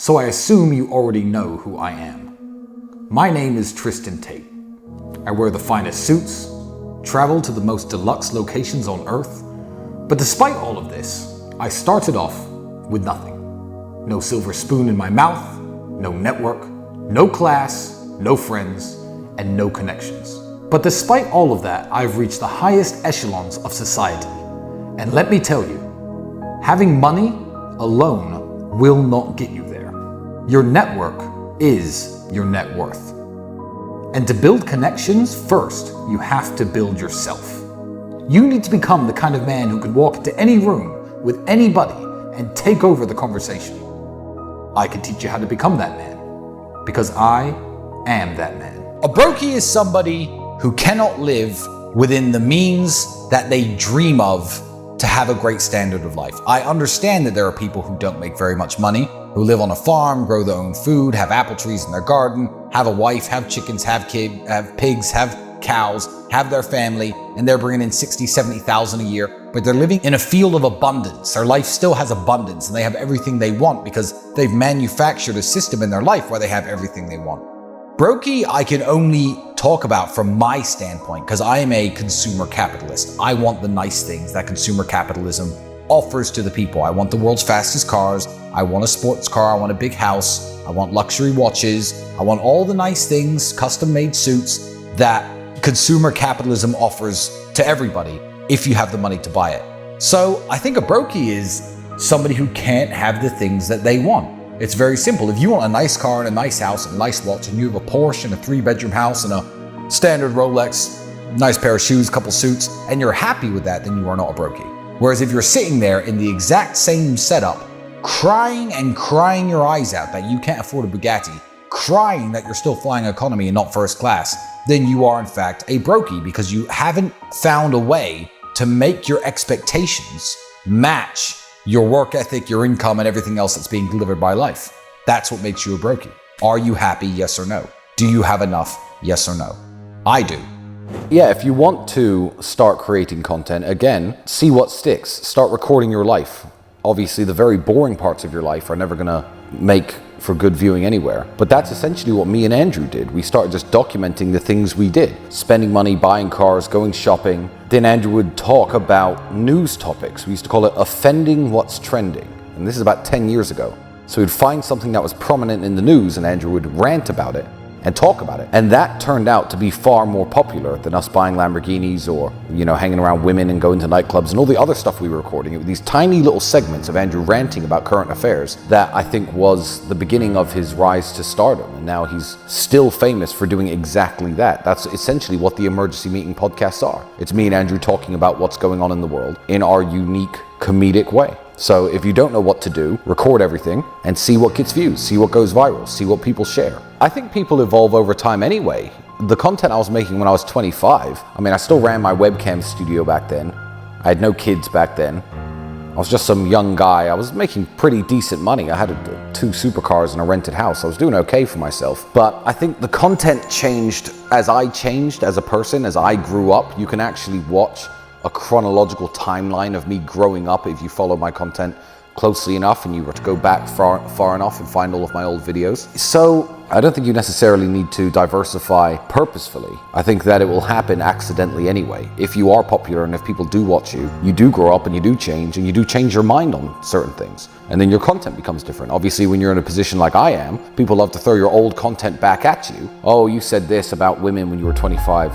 so I assume you already know who I am. My name is Tristan Tate. I wear the finest suits, travel to the most deluxe locations on Earth, but despite all of this, I started off with nothing. No silver spoon in my mouth, no network, no class, no friends, and no connections. But despite all of that, I've reached the highest echelons of society. And let me tell you, having money alone will not get you there. Your network is your net worth. And to build connections, first, you have to build yourself. You need to become the kind of man who can walk into any room with anybody and take over the conversation. I can teach you how to become that man, because I am that man. A brokey is somebody who cannot live within the means that they dream of to have a great standard of life. I understand that there are people who don't make very much money, who live on a farm, grow their own food, have apple trees in their garden, have a wife, have chickens, have pigs, have cows, have their family, and they're bringing in 60, 70,000 a year, but they're living in a field of abundance. Their life still has abundance and they have everything they want because they've manufactured a system in their life where they have everything they want. Brokey, I can only talk about from my standpoint because I am a consumer capitalist. I want the nice things that consumer capitalism offers to the people. I want the world's fastest cars. I want a sports car. I want a big house. I want luxury watches. I want all the nice things, custom-made suits that consumer capitalism offers to everybody if you have the money to buy it. So I think a brokey is somebody who can't have the things that they want. It's very simple. If you want a nice car and a nice house and a nice watch and you have a Porsche and a 3-bedroom house and a standard Rolex, nice pair of shoes, couple suits, and you're happy with that, then you are not a brokey. Whereas if you're sitting there in the exact same setup, crying and crying your eyes out that you can't afford a Bugatti, crying that you're still flying economy and not first class, then you are in fact a brokey because you haven't found a way to make your expectations match your work ethic, your income, and everything else that's being delivered by life. That's what makes you a brokey. Are you happy? Yes or no? Do you have enough? Yes or no? I do. Yeah, if you want to start creating content, again, see what sticks. Start recording your life. Obviously, the very boring parts of your life are never gonna make for good viewing anywhere. But that's essentially what me and Andrew did. We started just documenting the things we did. Spending money, buying cars, going shopping. Then Andrew would talk about news topics. We used to call it offending what's trending. And this is about 10 years ago. So we'd find something that was prominent in the news and Andrew would rant about it and talk about it. And that turned out to be far more popular than us buying Lamborghinis or, hanging around women and going to nightclubs and all the other stuff we were recording. It was these tiny little segments of Andrew ranting about current affairs that I think was the beginning of his rise to stardom. And now he's still famous for doing exactly that. That's essentially what the Emergency Meeting podcasts are. It's me and Andrew talking about what's going on in the world in our unique comedic way. So if you don't know what to do, record everything and see what gets views, see what goes viral, see what people share. I think people evolve over time anyway. The content I was making when I was 25, I still ran my webcam studio back then. I had no kids back then. I was just some young guy. I was making pretty decent money. I had 2 supercars and a rented house. I was doing okay for myself. But I think the content changed as I changed as a person, as I grew up. You can actually watch a chronological timeline of me growing up if you follow my content closely enough and you were to go back far enough and find all of my old videos. So I don't think you necessarily need to diversify purposefully. I think that it will happen accidentally anyway. If you are popular and if people do watch you, you do grow up and you do change and you do change your mind on certain things. And then your content becomes different. Obviously, when you're in a position like I am, people love to throw your old content back at you. Oh, you said this about women when you were 25.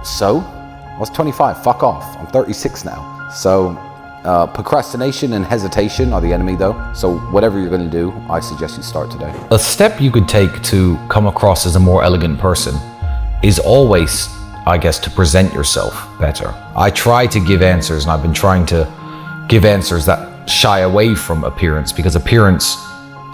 So? I was 25, fuck off. I'm 36 now. So procrastination and hesitation are the enemy though. So whatever you're gonna do, I suggest you start today. A step you could take to come across as a more elegant person is always, I guess, to present yourself better. I try to give answers and I've been trying to give answers that shy away from appearance because appearance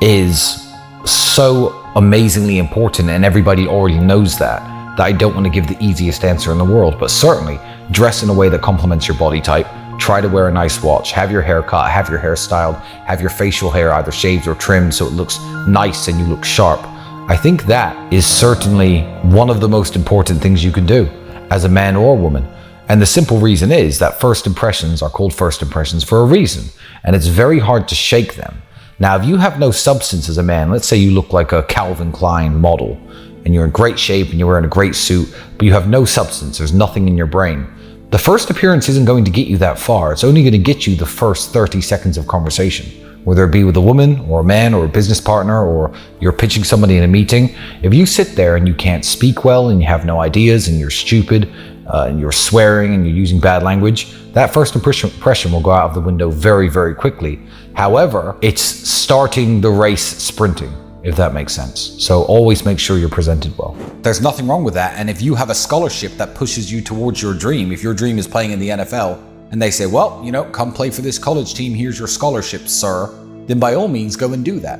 is so amazingly important and everybody already knows that I don't want to give the easiest answer in the world, but certainly dress in a way that complements your body type. Try to wear a nice watch, have your hair cut, have your hair styled, have your facial hair either shaved or trimmed so it looks nice and you look sharp. I think that is certainly one of the most important things you can do as a man or a woman. And the simple reason is that first impressions are called first impressions for a reason. And it's very hard to shake them. Now, if you have no substance as a man, let's say you look like a Calvin Klein model and you're in great shape and you're wearing a great suit, but you have no substance, there's nothing in your brain. The first appearance isn't going to get you that far. It's only going to get you the first 30 seconds of conversation, whether it be with a woman or a man or a business partner, or you're pitching somebody in a meeting. If you sit there and you can't speak well and you have no ideas and you're stupid and you're swearing and you're using bad language, that first impression will go out of the window very, very quickly. However, it's starting the race sprinting, if that makes sense. So always make sure you're presented well. There's nothing wrong with that. And if you have a scholarship that pushes you towards your dream, if your dream is playing in the NFL, and they say, well, come play for this college team, here's your scholarship, sir, then by all means go and do that.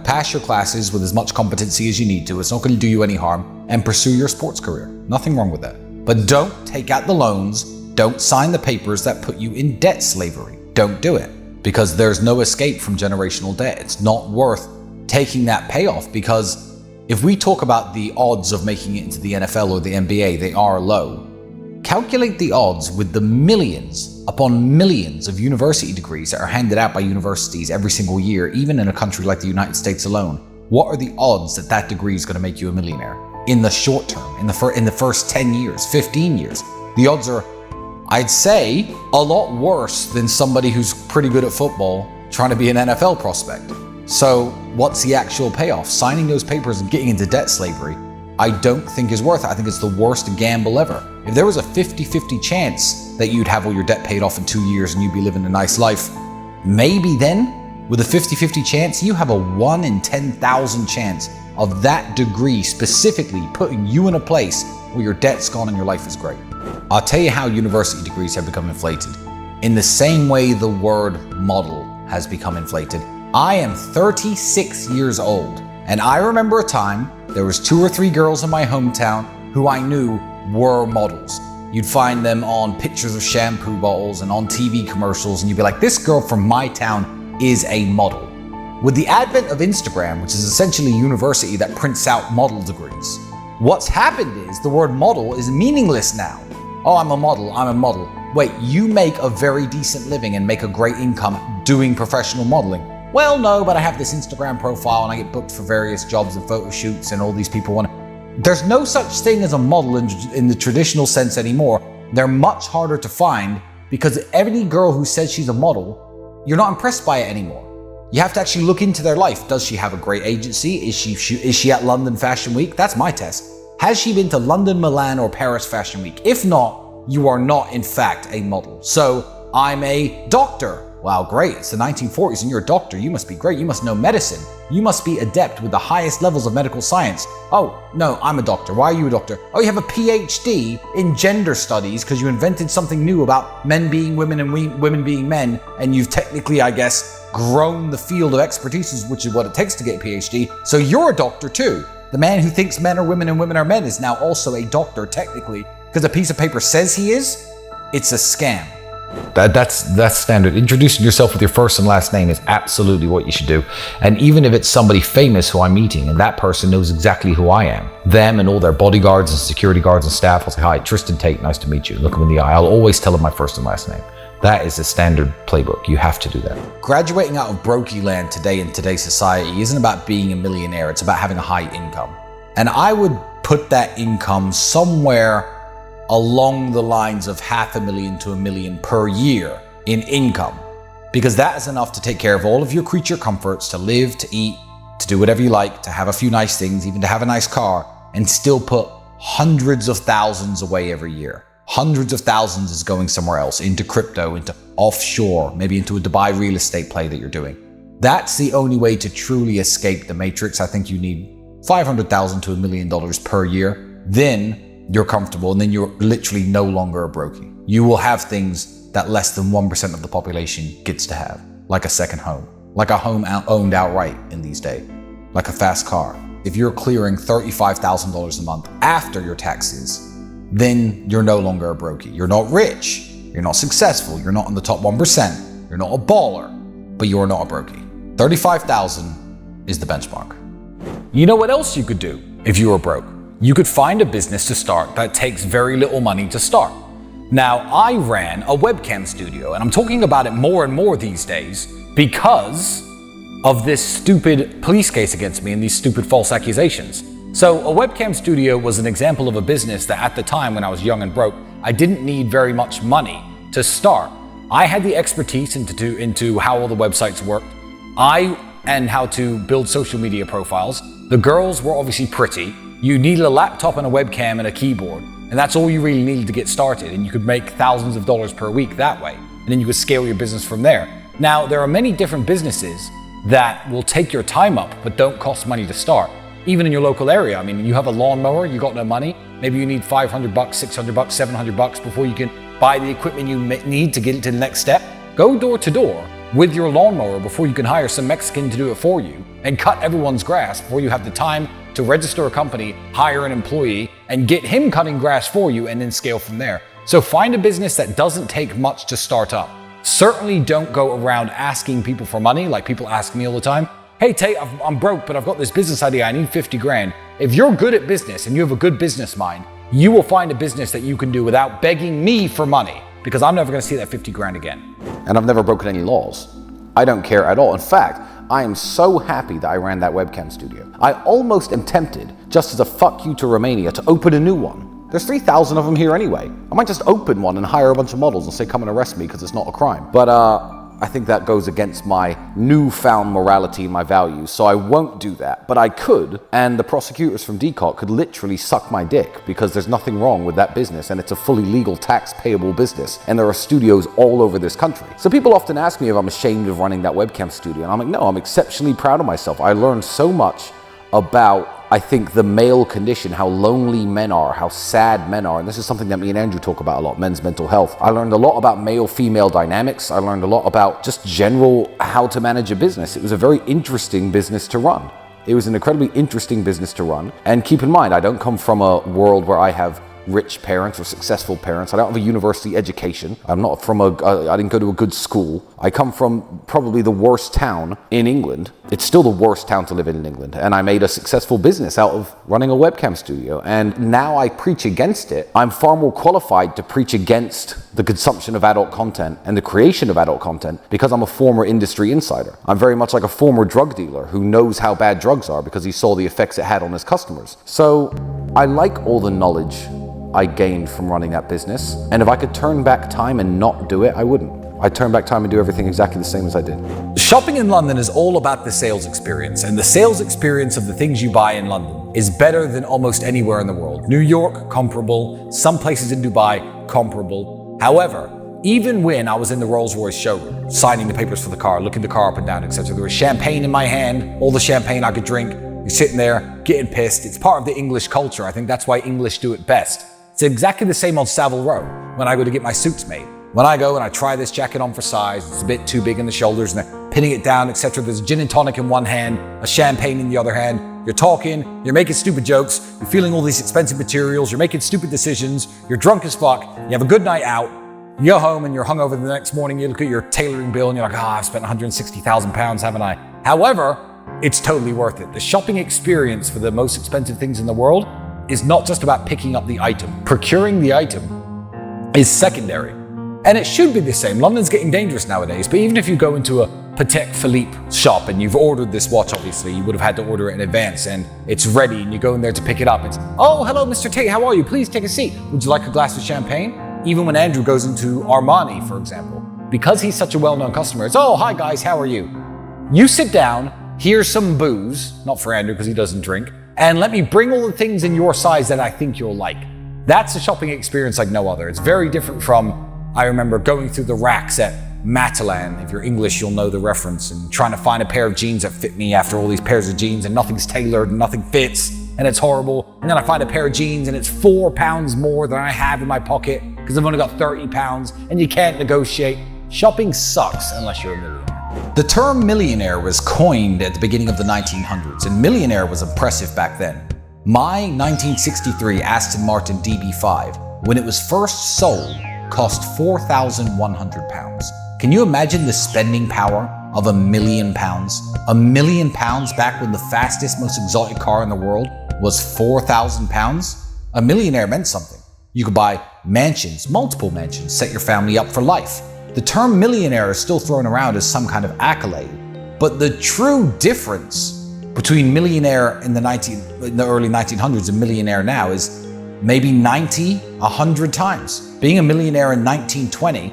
Pass your classes with as much competency as you need to. It's not going to do you any harm, and pursue your sports career. Nothing wrong with that. But don't take out the loans. Don't sign the papers that put you in debt slavery. Don't do it, because there's no escape from generational debt. It's not worth taking that payoff, because if we talk about the odds of making it into the NFL or the NBA, they are low. Calculate the odds with the millions upon millions of university degrees that are handed out by universities every single year, even in a country like the United States alone. What are the odds that that degree is going to make you a millionaire in the short term, in the first 10 years, 15 years? The odds are, I'd say, a lot worse than somebody who's pretty good at football trying to be an NFL prospect. So what's the actual payoff? Signing those papers and getting into debt slavery, I don't think is worth it. I think it's the worst gamble ever. If there was a 50-50 chance that you'd have all your debt paid off in 2 years and you'd be living a nice life, maybe then, with a 50-50 chance, you have a 1 in 10,000 chance of that degree specifically putting you in a place where your debt's gone and your life is great. I'll tell you how university degrees have become inflated. In the same way the word model has become inflated. I am 36 years old, and I remember a time there was 2 or 3 girls in my hometown who I knew were models. You'd find them on pictures of shampoo bottles and on TV commercials, and you'd be like, this girl from my town is a model. With the advent of Instagram, which is essentially a university that prints out model degrees, what's happened is the word model is meaningless now. Oh, I'm a model. Wait, you make a very decent living and make a great income doing professional modeling. Well, no, but I have this Instagram profile and I get booked for various jobs and photo shoots and all these people want to... There's no such thing as a model in the traditional sense anymore. They're much harder to find because any girl who says she's a model, you're not impressed by it anymore. You have to actually look into their life. Does she have a great agency? Is she at London Fashion Week? That's my test. Has she been to London, Milan, or Paris Fashion Week? If not, you are not in fact a model. So I'm a doctor. Wow, great. It's the 1940s and you're a doctor. You must be great. You must know medicine. You must be adept with the highest levels of medical science. Oh, no, I'm a doctor. Why are you a doctor? Oh, you have a PhD in gender studies because you invented something new about men being women and women being men. And you've technically, I guess, grown the field of expertise, which is what it takes to get a PhD. So you're a doctor too. The man who thinks men are women and women are men is now also a doctor technically because a piece of paper says he is. It's a scam. That's standard. Introducing yourself with your first and last name is absolutely what you should do. And even if it's somebody famous who I'm meeting and that person knows exactly who I am, them and all their bodyguards and security guards and staff will say, hi, Tristan Tate, nice to meet you. Look them in the eye. I'll always tell them my first and last name. That is a standard playbook. You have to do that. Graduating out of brokey land today in today's society isn't about being a millionaire. It's about having a high income. And I would put that income somewhere along the lines of $500,000 to $1 million per year in income, because that is enough to take care of all of your creature comforts, to live, to eat, to do whatever you like, to have a few nice things, even to have a nice car, and still put hundreds of thousands away every year. Hundreds of thousands is going somewhere else, into crypto, into offshore, maybe into a Dubai real estate play that you're doing. That's the only way to truly escape the matrix. I think you need $500,000 to $1 million per year. Then you're comfortable, and then you're literally no longer a brokey. You will have things that less than 1% of the population gets to have, like a second home, like a home owned outright in these days, like a fast car. If you're clearing $35,000 a month after your taxes, then you're no longer a brokey. You're not rich, you're not successful, you're not in the top 1%, you're not a baller, but you're not a brokey. 35,000 is the benchmark. You know what else you could do if you were broke? You could find a business to start that takes very little money to start. Now, I ran a webcam studio, and I'm talking about it more and more these days because of this stupid police case against me and these stupid false accusations. So a webcam studio was an example of a business that at the time when I was young and broke, I didn't need very much money to start. I had the expertise into how all the websites worked. And how to build social media profiles. The girls were obviously pretty. You needed a laptop and a webcam and a keyboard. And that's all you really needed to get started. And you could make thousands of dollars per week that way. And then you could scale your business from there. Now, there are many different businesses that will take your time up, but don't cost money to start. Even in your local area. I mean, you have a lawnmower, you got no money. Maybe you need $500, $600, $700 before you can buy the equipment you need to get to the next step. Go door to door with your lawnmower before you can hire some Mexican to do it for you and cut everyone's grass before you have the time to register a company, hire an employee, and get him cutting grass for you and then scale from there. So find a business that doesn't take much to start up. Certainly don't go around asking people for money like people ask me all the time. Hey Tate, I'm broke, but I've got this business idea, I need 50 grand. If you're good at business and you have a good business mind, you will find a business that you can do without begging me for money, because I'm never gonna see that 50 grand again. And I've never broken any laws. I don't care at all. In fact, I am so happy that I ran that webcam studio. I almost am tempted, just as a fuck you to Romania, to open a new one. There's 3,000 of them here anyway. I might just open one and hire a bunch of models and say, come and arrest me because it's not a crime. But I think that goes against my newfound morality and my values, so I won't do that. But I could, and the prosecutors from DCOT could literally suck my dick because there's nothing wrong with that business and it's a fully legal tax payable business and there are studios all over this country. So people often ask me if I'm ashamed of running that webcam studio, and I'm like, no, I'm exceptionally proud of myself. I learned so much about, I think, the male condition, how lonely men are, how sad men are. And this is something that me and Andrew talk about a lot, men's mental health. I learned a lot about male-female dynamics. I learned a lot about just general how to manage a business. It was a very interesting business to run. It was an incredibly interesting business to run. And keep in mind, I don't come from a world where I have rich parents or successful parents. I don't have a university education. I'm not from I didn't go to a good school. I come from probably the worst town in England. It's still the worst town to live in England. And I made a successful business out of running a webcam studio. And now I preach against it. I'm far more qualified to preach against the consumption of adult content and the creation of adult content because I'm a former industry insider. I'm very much like a former drug dealer who knows how bad drugs are because he saw the effects it had on his customers. So I like all the knowledge I gained from running that business. And if I could turn back time and not do it, I wouldn't. I'd turn back time and do everything exactly the same as I did. Shopping in London is all about the sales experience, and the sales experience of the things you buy in London is better than almost anywhere in the world. New York, comparable. Some places in Dubai, comparable. However, even when I was in the Rolls-Royce showroom, signing the papers for the car, looking the car up and down, etc., there was champagne in my hand, all the champagne I could drink. You're sitting there, getting pissed. It's part of the English culture. I think that's why English do it best. It's exactly the same on Savile Row when I go to get my suits made. When I go and I try this jacket on for size, it's a bit too big in the shoulders and they're pinning it down, etc. There's a gin and tonic in one hand, a champagne in the other hand. You're talking, you're making stupid jokes, you're feeling all these expensive materials, you're making stupid decisions, you're drunk as fuck, you have a good night out, you go home and you're hungover the next morning, you look at your tailoring bill and you're like, I've spent 160,000 pounds, haven't I? However, it's totally worth it. The shopping experience for the most expensive things in the world is not just about picking up the item. Procuring the item is secondary. And it should be the same. London's getting dangerous nowadays, but even if you go into a Patek Philippe shop and you've ordered this watch, obviously, you would have had to order it in advance and it's ready and you go in there to pick it up. It's, oh, hello, Mr. Tate, how are you? Please take a seat. Would you like a glass of champagne? Even when Andrew goes into Armani, for example, because he's such a well-known customer, it's, oh, hi guys, how are you? You sit down, here's some booze, not for Andrew because he doesn't drink, and let me bring all the things in your size that I think you'll like. That's a shopping experience like no other. It's very different from, I remember going through the racks at Matalan. If you're English, you'll know the reference, and trying to find a pair of jeans that fit me after all these pairs of jeans and nothing's tailored and nothing fits and it's horrible. And then I find a pair of jeans and it's £4 more than I have in my pocket because I've only got £30 and you can't negotiate. Shopping sucks unless you're a millionaire. The term millionaire was coined at the beginning of the 1900s, and millionaire was impressive back then. My 1963 Aston Martin DB5, when it was first sold, cost £4,100. Can you imagine the spending power of £1 million? £1 million back when the fastest, most exotic car in the world was £4,000? A millionaire meant something. You could buy mansions, multiple mansions, set your family up for life. The term millionaire is still thrown around as some kind of accolade, But the true difference between millionaire in the early 1900s and millionaire now is maybe 90, 100 times. Being a millionaire in 1920,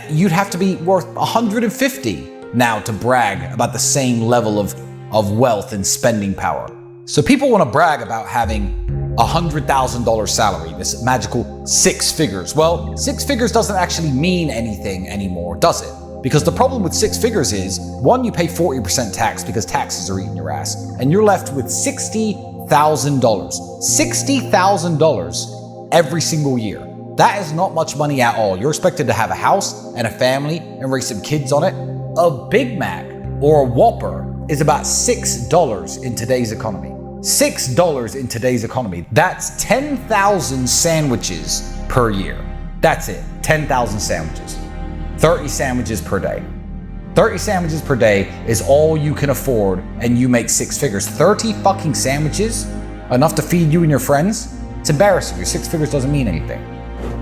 you'd have to be worth 150 now to brag about the same level of wealth and spending power. So people want to brag about having $100,000 salary, this magical 6 figures. Well, 6 figures doesn't actually mean anything anymore, does it? Because the problem with 6 figures is, one, you pay 40% tax because taxes are eating your ass, and you're left with $60,000. $60,000 every single year. That is not much money at all. You're expected to have a house and a family and raise some kids on it. A Big Mac or a Whopper is about $6 in today's economy. $6 in today's economy. That's 10,000 sandwiches per year. That's it, 10,000 sandwiches. 30 sandwiches per day. 30 sandwiches per day is all you can afford, and you make 6 figures. 30 fucking sandwiches? Enough to feed you and your friends? It's embarrassing. Your 6 figures doesn't mean anything.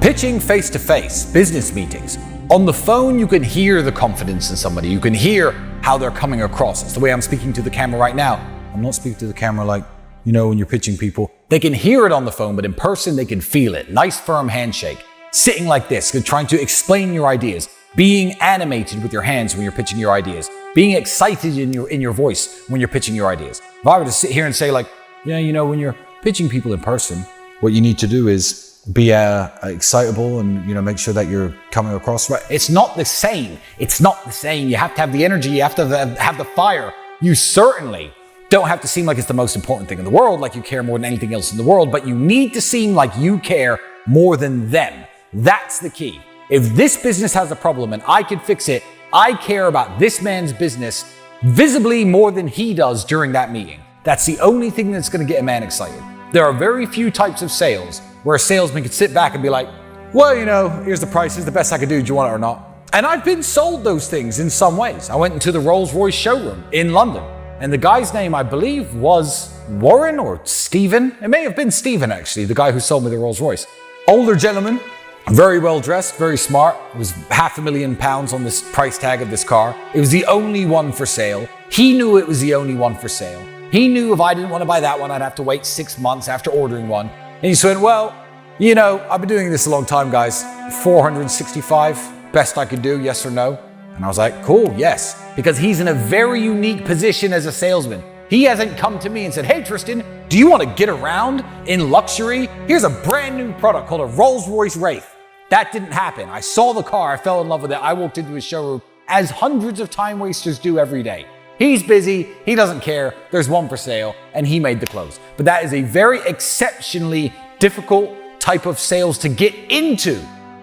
Pitching face-to-face, business meetings. On the phone, you can hear the confidence in somebody. You can hear how they're coming across. It's the way I'm speaking to the camera right now. I'm not speaking to the camera like, when you're pitching people. They can hear it on the phone, but in person, they can feel it. Nice, firm handshake. Sitting like this, trying to explain your ideas. Being animated with your hands when you're pitching your ideas. Being excited in your voice when you're pitching your ideas. If I were to sit here and say like, when you're pitching people in person, what you need to do is be excitable and make sure that you're coming across right. It's not the same. It's not the same. You have to have the energy. You have to have the fire. You certainly don't have to seem like it's the most important thing in the world, like you care more than anything else in the world, but you need to seem like you care more than them. That's the key. If this business has a problem and I can fix it, I care about this man's business visibly more than he does during that meeting. That's the only thing that's going to get a man excited. There are very few types of sales where a salesman can sit back and be like, well, here's the price, here's the best I can do, do you want it or not? And I've been sold those things in some ways. I went into the Rolls-Royce showroom in London, and the guy's name, I believe, was Warren or Stephen. It may have been Stephen, actually, the guy who sold me the Rolls-Royce. Older gentleman, very well dressed, very smart. It was £500,000 on this price tag of this car. It was the only one for sale. He knew it was the only one for sale. He knew if I didn't want to buy that one, I'd have to wait 6 months after ordering one. And he said, well, I've been doing this a long time, guys. 465, best I could do, yes or no? And I was like, cool, yes. Because he's in a very unique position as a salesman. He hasn't come to me and said, hey, Tristan, do you want to get around in luxury? Here's a brand new product called a Rolls-Royce Wraith. That didn't happen. I saw the car, I fell in love with it. I walked into his showroom as hundreds of time wasters do every day. He's busy, he doesn't care, there's one for sale, and he made the close. But that is a very exceptionally difficult type of sales to get into.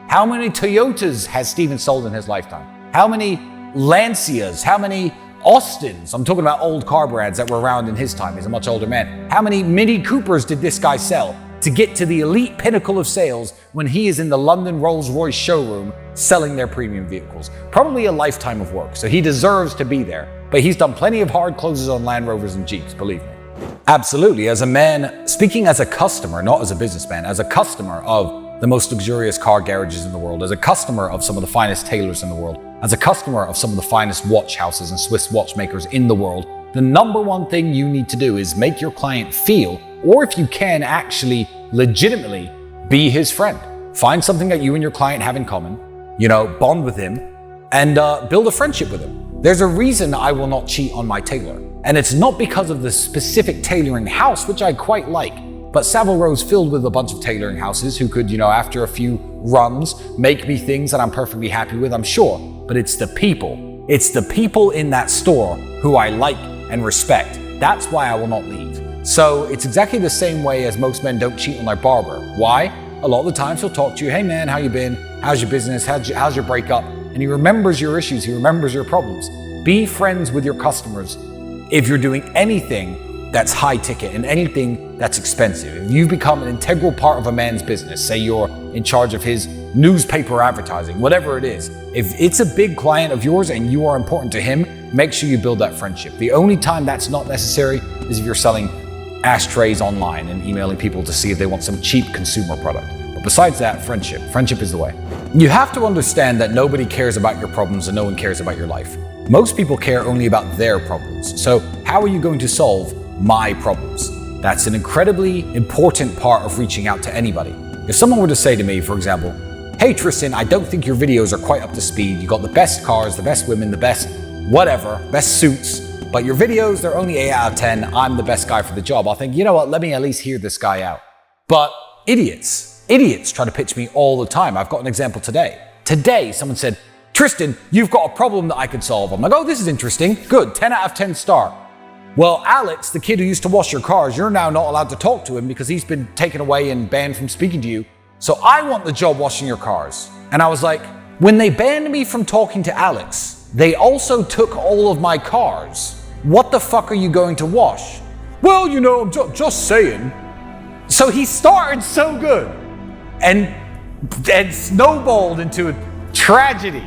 How many Toyotas has Stephen sold in his lifetime? How many Lancias? How many Austins? I'm talking about old car brands that were around in his time. He's a much older man. How many Mini Coopers did this guy sell to get to the elite pinnacle of sales when he is in the London Rolls-Royce showroom selling their premium vehicles? Probably a lifetime of work, so he deserves to be there. But he's done plenty of hard closes on Land Rovers and Jeeps, believe me. Absolutely. As a man, speaking as a customer, not as a businessman, as a customer of the most luxurious car garages in the world, as a customer of some of the finest tailors in the world, as a customer of some of the finest watch houses and Swiss watchmakers in the world, the number one thing you need to do is make your client feel, or if you can actually legitimately be his friend. Find something that you and your client have in common, bond with him, and build a friendship with him. There's a reason I will not cheat on my tailor. And it's not because of the specific tailoring house, which I quite like, but Savile Row's filled with a bunch of tailoring houses who could, after a few runs, make me things that I'm perfectly happy with, I'm sure. But it's the people. It's the people in that store who I like and respect. That's why I will not leave. So it's exactly the same way as most men don't cheat on their barber. Why? A lot of the times he'll talk to you, hey man, how you been? How's your business? How's your breakup? And he remembers your issues, he remembers your problems. Be friends with your customers if you're doing anything that's high ticket and anything that's expensive. If you've become an integral part of a man's business, say you're in charge of his newspaper advertising, whatever it is, if it's a big client of yours and you are important to him, make sure you build that friendship. The only time that's not necessary is if you're selling ashtrays online and emailing people to see if they want some cheap consumer product. But besides that, friendship is the way. You have to understand that nobody cares about your problems and no one cares about your life. Most people care only about their problems. So how are you going to solve my problems? That's an incredibly important part of reaching out to anybody. If someone were to say to me, for example, hey Tristan, I don't think your videos are quite up to speed. You got the best cars, the best women, the best whatever, best suits, but your videos, they're only 8 out of 10. I'm the best guy for the job. I'll think, you know what, let me at least hear this guy out. But idiots try to pitch me all the time. I've got an example today. Today, someone said, Tristan, you've got a problem that I could solve. I'm like, oh, this is interesting. Good, 10 out of 10 star. Well, Alex, the kid who used to wash your cars, you're now not allowed to talk to him because he's been taken away and banned from speaking to you. So I want the job washing your cars. And I was like, when they banned me from talking to Alex, they also took all of my cars. What the fuck are you going to wash? Well, you know, I'm just saying. So he started so good and snowballed into a tragedy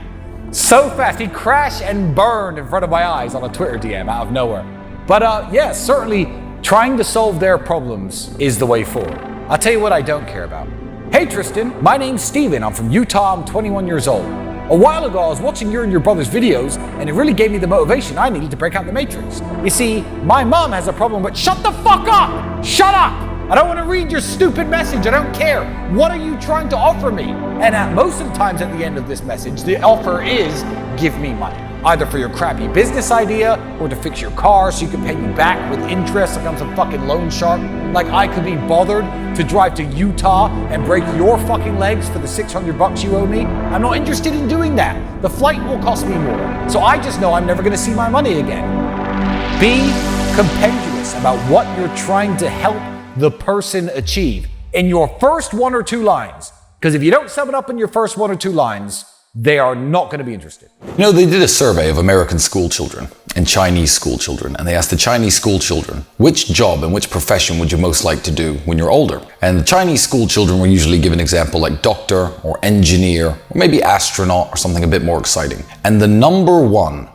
so fast. He crashed and burned in front of my eyes on a Twitter DM out of nowhere. But yeah, certainly trying to solve their problems is the way forward. I'll tell you what I don't care about. Hey Tristan, my name's Steven. I'm from Utah. I'm 21 years old. A while ago, I was watching your and your brother's videos, and it really gave me the motivation I needed to break out the Matrix. You see, my mom has a problem with, shut the fuck up! Shut up! I don't want to read your stupid message. I don't care. What are you trying to offer me? And at most of the times at the end of this message, the offer is, give me money. Either for your crappy business idea or to fix your car so you can pay me back with interest like I'm some fucking loan shark. Like I could be bothered to drive to Utah and break your fucking legs for the $600 you owe me. I'm not interested in doing that. The flight will cost me more. So I just know I'm never going to see my money again. Be compendious about what you're trying to help the person achieve in your first 1 or 2 lines. Because if you don't sum it up in your first 1 or 2 lines, they are not going to be interested. You know, they did a survey of American school children and Chinese school children, and they asked the Chinese school children, which job and which profession would you most like to do when you're older? And the Chinese school children were usually given an example like doctor or engineer or maybe astronaut or something a bit more exciting. And the number one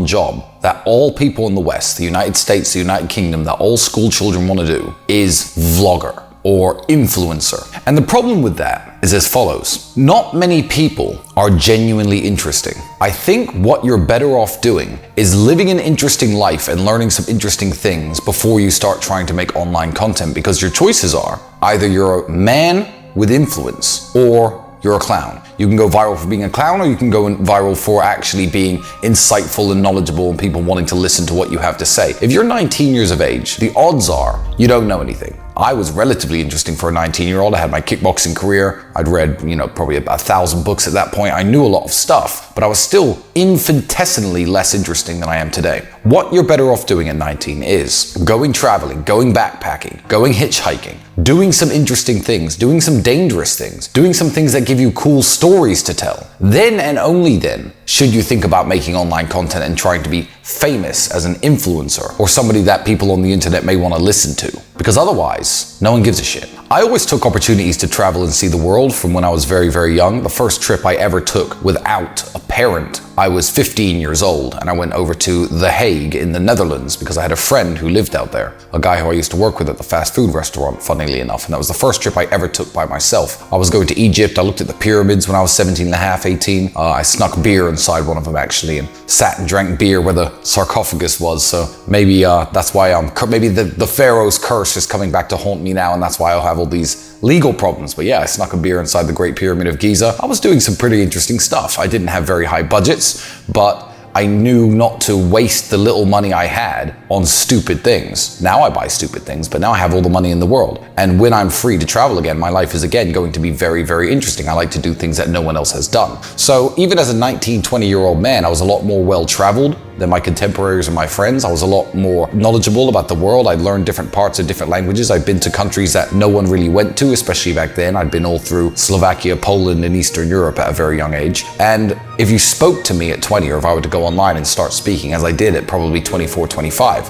job that all people in the West, the United States, the United Kingdom, that all school children want to do is vlogger or influencer. And the problem with that is as follows. Not many people are genuinely interesting. I think what you're better off doing is living an interesting life and learning some interesting things before you start trying to make online content, because your choices are either you're a man with influence or you're a clown. You can go viral for being a clown, or you can go viral for actually being insightful and knowledgeable and people wanting to listen to what you have to say. If you're 19 years of age, the odds are you don't know anything. I was relatively interesting for a 19-year-old. I had my kickboxing career. I'd read, probably about 1,000 books at that point. I knew a lot of stuff, but I was still infinitesimally less interesting than I am today. What you're better off doing at 19 is going traveling, going backpacking, going hitchhiking, doing some interesting things, doing some dangerous things, doing some things that give you cool stories to tell. Then and only then should you think about making online content and trying to be famous as an influencer or somebody that people on the internet may want to listen to. Because otherwise, no one gives a shit. I always took opportunities to travel and see the world from when I was very, very young. The first trip I ever took without a parent, I was 15 years old, and I went over to The Hague in the Netherlands because I had a friend who lived out there, a guy who I used to work with at the fast food restaurant, funnily enough, and that was the first trip I ever took by myself. I was going to Egypt. I looked at the pyramids when I was 17 and a half, 18. I snuck beer inside one of them actually and sat and drank beer where the sarcophagus was, so maybe that's why maybe the Pharaoh's curse is coming back to haunt me now, and that's why I'll have all these legal problems. But yeah, I snuck a beer inside the Great Pyramid of Giza. I was doing some pretty interesting stuff. I didn't have very high budgets, but I knew not to waste the little money I had on stupid things. Now I buy stupid things, but now I have all the money in the world. And when I'm free to travel again, my life is again going to be very, very interesting. I like to do things that no one else has done. So even as a 19, 20-year-old man, I was a lot more well-traveled than my contemporaries and my friends. I was a lot more knowledgeable about the world. I'd learned different parts of different languages. I'd been to countries that no one really went to, especially back then. I'd been all through Slovakia, Poland, and Eastern Europe at a very young age. And if you spoke to me at 20, or if I were to go online and start speaking, as I did at probably 24, 25,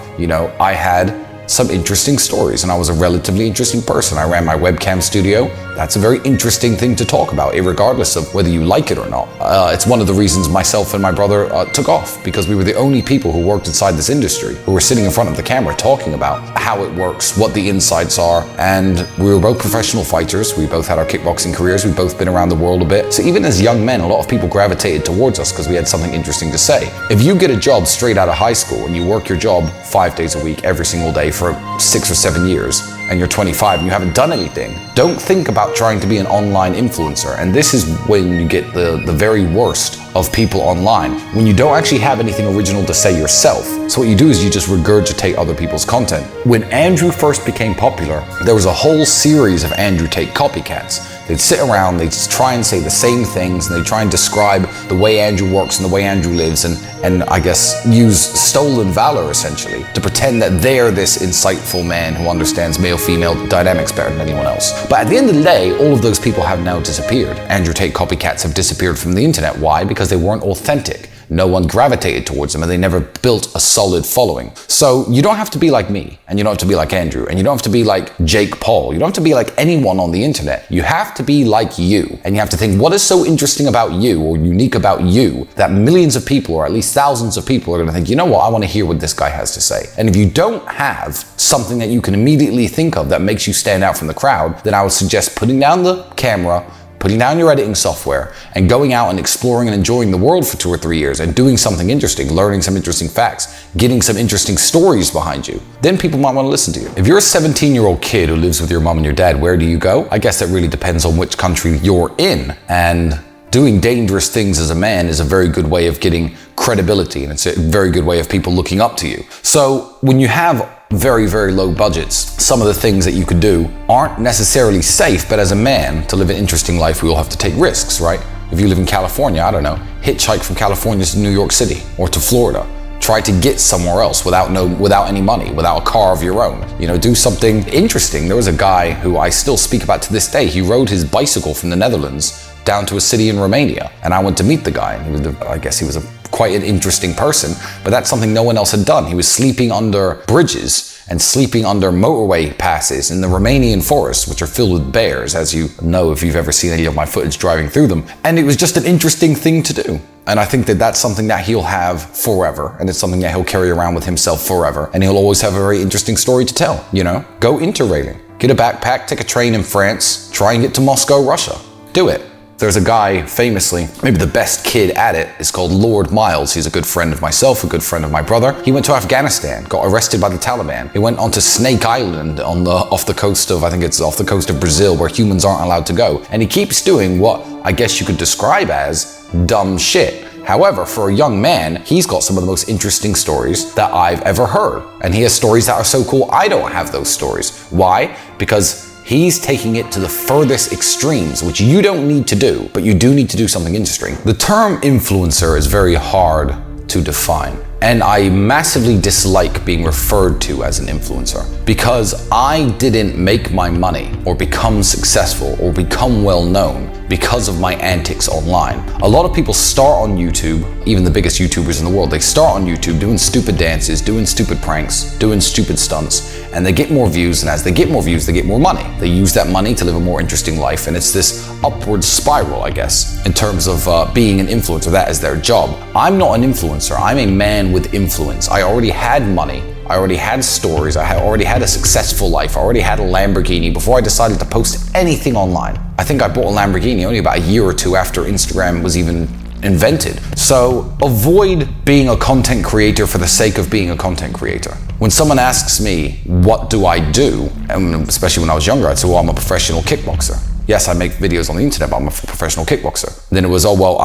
I had some interesting stories, and I was a relatively interesting person. I ran my webcam studio. That's a very interesting thing to talk about, regardless of whether you like it or not. It's one of the reasons myself and my brother took off, because we were the only people who worked inside this industry who were sitting in front of the camera talking about how it works, what the insights are, and we were both professional fighters. We both had our kickboxing careers. We've both been around the world a bit. So even as young men, a lot of people gravitated towards us because we had something interesting to say. If you get a job straight out of high school and you work your job 5 days a week, every single day for 6 or 7 years, and you're 25 and you haven't done anything, don't think about trying to be an online influencer. And this is when you get the very worst of people online, when you don't actually have anything original to say yourself. So what you do is you just regurgitate other people's content. When Andrew first became popular, there was a whole series of Andrew Tate copycats. They'd sit around, they'd try and say the same things, and they'd try and describe the way Andrew works and the way Andrew lives, and I guess use stolen valor, essentially, to pretend that they're this insightful man who understands male-female dynamics better than anyone else. But at the end of the day, all of those people have now disappeared. Andrew Tate copycats have disappeared from the internet. Why? Because they weren't authentic. No one gravitated towards them, and they never built a solid following. So you don't have to be like me, and you don't have to be like Andrew, and you don't have to be like Jake Paul. You don't have to be like anyone on the internet. You have to be like you, and you have to think, what is so interesting about you or unique about you that millions of people, or at least thousands of people, are going to think, you know what, I want to hear what this guy has to say. And if you don't have something that you can immediately think of that makes you stand out from the crowd, then I would suggest putting down the camera, putting down your editing software, and going out and exploring and enjoying the world for 2 or 3 years and doing something interesting, learning some interesting facts, getting some interesting stories behind you. Then people might want to listen to you. If you're a 17-year-old kid who lives with your mom and your dad, where do you go? I guess that really depends on which country you're in. And doing dangerous things as a man is a very good way of getting credibility, and it's a very good way of people looking up to you. So when you have very, very low budgets, some of the things that you could do aren't necessarily safe, but as a man, to live an interesting life, we all have to take risks, right? If you live in California, I don't know, hitchhike from California to New York City or to Florida. Try to get somewhere else without any money, without a car of your own. You know, do something interesting. There was a guy who I still speak about to this day. He rode his bicycle from the Netherlands down to a city in Romania, and I went to meet the guy. And I guess he was quite an interesting person, but that's something no one else had done. He was sleeping under bridges and sleeping under motorway passes in the Romanian forests, which are filled with bears, as you know if you've ever seen any of my footage driving through them. And it was just an interesting thing to do. And I think that that's something that he'll have forever, and it's something that he'll carry around with himself forever, and he'll always have a very interesting story to tell, you know? Go interrailing. Get a backpack, take a train in France, try and get to Moscow, Russia. Do it. There's a guy, famously, maybe the best kid at it, is called Lord Miles. He's a good friend of myself, a good friend of my brother. He went to Afghanistan, got arrested by the Taliban. He went onto Snake Island off the coast of Brazil, where humans aren't allowed to go. And he keeps doing what I guess you could describe as dumb shit. However, for a young man, he's got some of the most interesting stories that I've ever heard. And he has stories that are so cool, I don't have those stories. Why? Because he's taking it to the furthest extremes, which you don't need to do, but you do need to do something interesting. The term influencer is very hard to define, and I massively dislike being referred to as an influencer because I didn't make my money or become successful or become well known because of my antics online. A lot of people start on YouTube, even the biggest YouTubers in the world, they start on YouTube doing stupid dances, doing stupid pranks, doing stupid stunts, and they get more views, and as they get more views, they get more money. They use that money to live a more interesting life, and it's this upward spiral, I guess, in terms of being an influencer. That is their job. I'm not an influencer, I'm a man with influence. I already had money, I already had stories, I already had a successful life, I already had a Lamborghini before I decided to post anything online. I think I bought a Lamborghini only about a year or two after Instagram was even invented. So avoid being a content creator for the sake of being a content creator. When someone asks me, what do I do? And especially when I was younger, I'd say, well, I'm a professional kickboxer. Yes, I make videos on the internet, but I'm a professional kickboxer. Then it was, oh, well,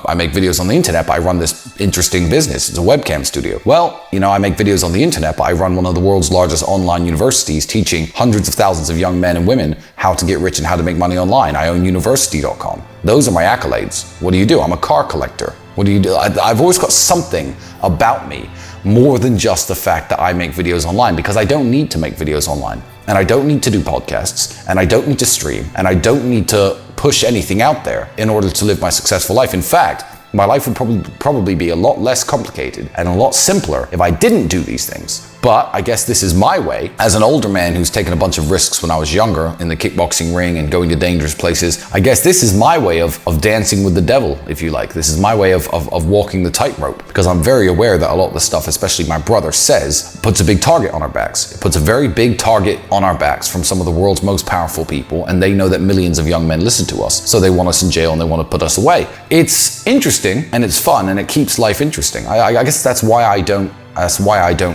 I make videos on the internet, but I run this interesting business. It's a webcam studio. Well, you know, I make videos on the internet, but I run one of the world's largest online universities, teaching hundreds of thousands of young men and women how to get rich and how to make money online. I own university.com. Those are my accolades. What do? I'm a car collector. What do you do? I've always got something about me more than just the fact that I make videos online, because I don't need to make videos online. And I don't need to do podcasts, and I don't need to stream, and I don't need to push anything out there in order to live my successful life. In fact, my life would probably be a lot less complicated and a lot simpler if I didn't do these things. But I guess this is my way, as an older man who's taken a bunch of risks when I was younger in the kickboxing ring and going to dangerous places. I guess this is my way of dancing with the devil, if you like. This is my way of walking the tightrope, because I'm very aware that a lot of the stuff, especially my brother says, puts a big target on our backs. It puts a very big target on our backs from some of the world's most powerful people, and they know that millions of young men listen to us, so they want us in jail and they want to put us away. It's interesting and it's fun and it keeps life interesting. I guess that's why I don't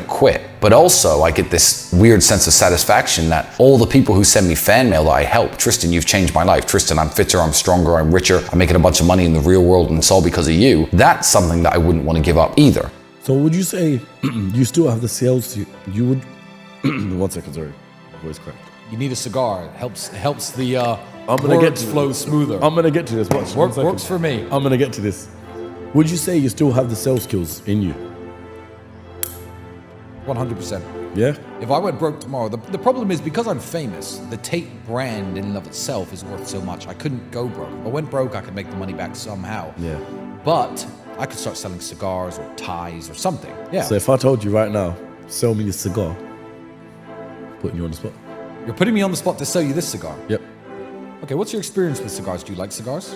quit. But also I get this weird sense of satisfaction that all the people who send me fan mail that I help, Tristan, you've changed my life. Tristan, I'm fitter, I'm stronger, I'm richer, I'm making a bunch of money in the real world, and it's all because of you. That's something that I wouldn't want to give up either. So would you say you still have the sales you would 1 second, sorry, voice cracked. You need a cigar. It helps the I'm gonna get to flow smoother. I'm gonna get to this. Watch. 1 second. Works for me. I'm gonna get to this. Would you say you still have the sales skills in you? 100%. Yeah? If I went broke tomorrow, the problem is because I'm famous, the Tate brand in and of itself is worth so much. I couldn't go broke. If I went broke, I could make the money back somehow. Yeah. But I could start selling cigars or ties or something. Yeah. So if I told you right now, sell me a cigar, putting you on the spot. You're putting me on the spot to sell you this cigar. Yep. Okay, what's your experience with cigars? Do you like cigars?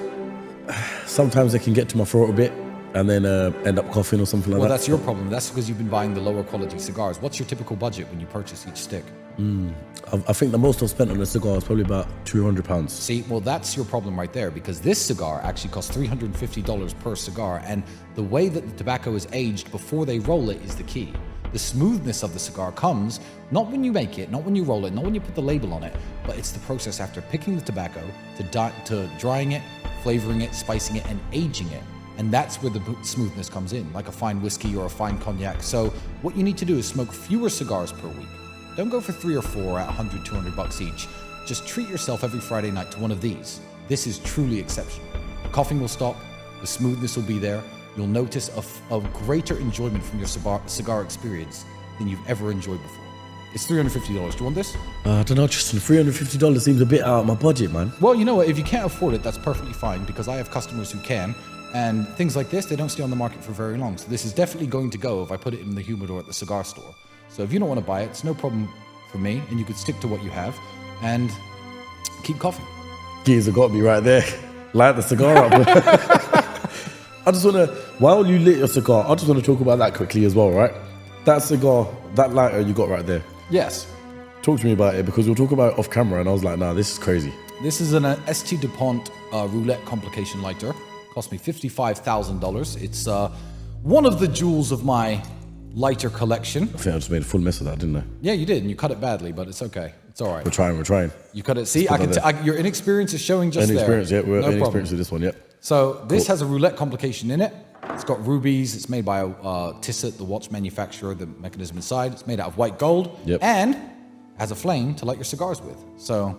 Sometimes they can get to my throat a bit and then end up coughing or something like Well, that. that's your problem. That's because you've been buying the lower quality cigars. What's your typical budget when you purchase each stick? I think the most I've spent on a cigar is probably about £200. See, well, that's your problem right there, because this cigar actually costs $350 per cigar, and the way that the tobacco is aged before they roll it is the key. The smoothness of the cigar comes not when you make it, not when you roll it, not when you put the label on it, but it's the process after picking the tobacco to drying it, flavoring it, spicing it, and aging it. And that's where the smoothness comes in, like a fine whiskey or a fine cognac. So what you need to do is smoke fewer cigars per week. Don't go for 3 or 4 at $100, $200 each. Just treat yourself every Friday night to one of these. This is truly exceptional. The coughing will stop, the smoothness will be there. You'll notice a greater enjoyment from your cigar experience than you've ever enjoyed before. It's $350. Do you want this? I don't know, Tristan, $350 seems a bit out of my budget, man. Well, you know what? If you can't afford it, that's perfectly fine, because I have customers who can. And things like this, they don't stay on the market for very long. So this is definitely going to go if I put it in the humidor at the cigar store. So if you don't want to buy it, it's no problem for me, and you could stick to what you have and keep coughing. Gears have got to be right there. Light the cigar up. I just want to, while you lit your cigar, I just want to talk about that quickly as well, right? That cigar, that lighter you got right there. Yes. Talk to me about it, because we'll talk about it off camera, and I was like, nah, this is crazy. This is an ST DuPont roulette complication lighter. Cost me $55,000. It's one of the jewels of my lighter collection. I think I just made a full mess of that, didn't I? Yeah, you did, and you cut it badly, but it's okay. It's all right. We're trying. You cut it. See, I can your inexperience is showing just Inexperience, there. yeah, we're no inexperienced problem. with this one, yep. So this has a roulette complication in it. It's got rubies. It's made by Tissot, the watch manufacturer. The mechanism inside. It's made out of white gold. Yep. And has a flame to light your cigars with. So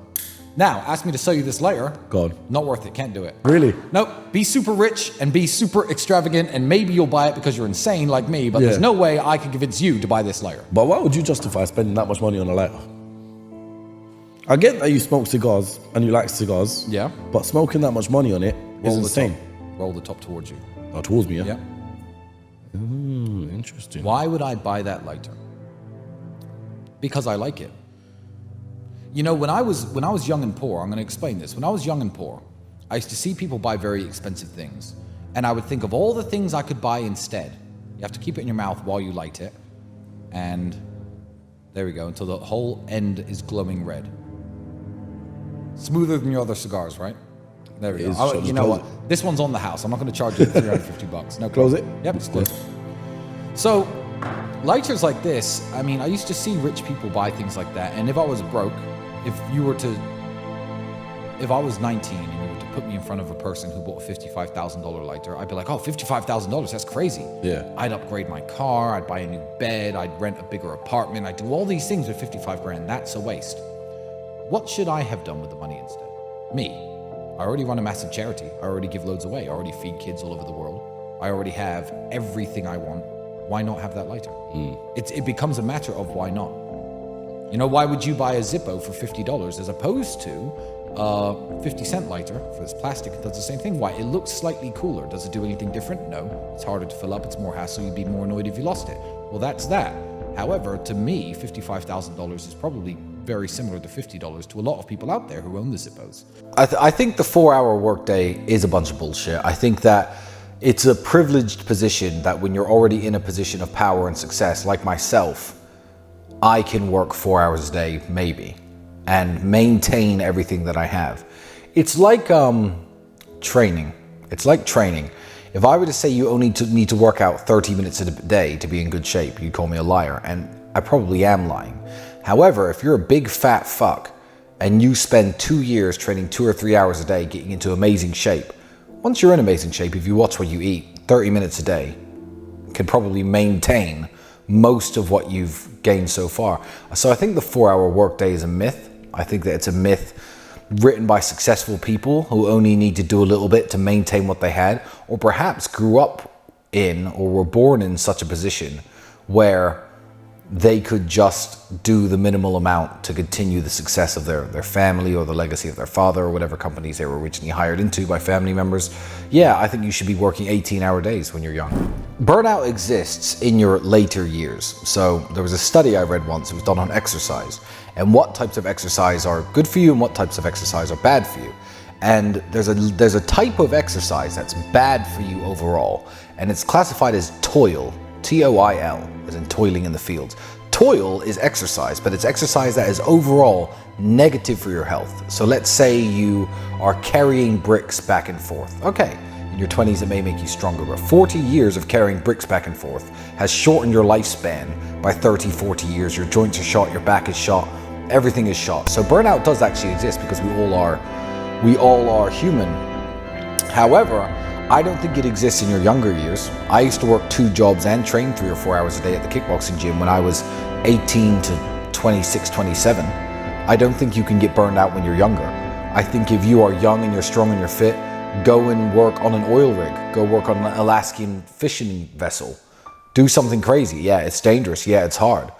now, ask me to sell you this lighter. God. Not worth it. Can't do it. Really? Nope. Be super rich and be super extravagant, and maybe you'll buy it because you're insane like me, but Yeah. there's no way I can convince you to buy this lighter. But why would you justify spending that much money on a lighter? I get that you smoke cigars and you like cigars. Yeah. But smoking that much money on it is insane. Roll the top towards you. Oh, towards me, yeah? Yeah. Interesting. Why would I buy that lighter? Because I like it. You know, when I was young and poor, I'm going to explain this. When I was young and poor, I used to see people buy very expensive things, and I would think of all the things I could buy instead. You have to keep it in your mouth while you light it, and there we go, until the whole end is glowing red. Smoother than your other cigars, right? There we It is. go. Shall I You just know close what? This one's on the house. I'm not going to charge you $350. No, Close problem. it? Yep, it's closed. So, lighters like this, I mean, I used to see rich people buy things like that, and if I was broke, if I was 19 and you were to put me in front of a person who bought a $55,000 lighter, I'd be like, oh, $55,000, that's crazy. Yeah. I'd upgrade my car, I'd buy a new bed, I'd rent a bigger apartment, I'd do all these things with 55 grand. That's a waste. What should I have done with the money instead? Me. I already run a massive charity. I already give loads away. I already feed kids all over the world. I already have everything I want. Why not have that lighter? It becomes a matter of why not. You know, why would you buy a Zippo for $50 as opposed to a 50-cent lighter for this plastic? It does the same thing. Why? It looks slightly cooler. Does it do anything different? No. It's harder to fill up. It's more hassle. You'd be more annoyed if you lost it. Well, that's that. However, to me, $55,000 is probably very similar to $50 to a lot of people out there who own the Zippos. I think the 4-hour workday is a bunch of bullshit. I think that it's a privileged position that when you're already in a position of power and success, like myself, I can work 4 hours a day, maybe, and maintain everything that I have. It's like training. It's like training. If I were to say you only need to work out 30 minutes a day to be in good shape, you'd call me a liar, and I probably am lying. However, if you're a big fat fuck and you spend 2 years training 2 or 3 hours a day getting into amazing shape, once you're in amazing shape, if you watch what you eat, 30 minutes a day can probably maintain most of what you've gained so far. So I think the 4-hour workday is a myth. I think that it's a myth written by successful people who only need to do a little bit to maintain what they had, or perhaps grew up in or were born in such a position where they could just do the minimal amount to continue the success of their family or the legacy of their father or whatever companies they were originally hired into by family members. Yeah, I think you should be working 18-hour days when you're young. Burnout exists in your later years. So there was a study I read once, it was done on exercise and what types of exercise are good for you and what types of exercise are bad for you. And there's a type of exercise that's bad for you overall, and it's classified as toil. T-O-I-L, as in toiling in the fields. Toil is exercise, but it's exercise that is overall negative for your health. So let's say you are carrying bricks back and forth. Okay, in your 20s it may make you stronger, but 40 years of carrying bricks back and forth has shortened your lifespan by 30, 40 years. Your joints are shot, your back is shot, everything is shot. So burnout does actually exist because we all are human. However, I don't think it exists in your younger years. I used to work 2 jobs and train 3 or 4 hours a day at the kickboxing gym when I was 18 to 26, 27. I don't think you can get burned out when you're younger. I think if you are young and you're strong and you're fit, go and work on an oil rig. Go work on an Alaskan fishing vessel. Do something crazy. Yeah, it's dangerous. Yeah, it's hard.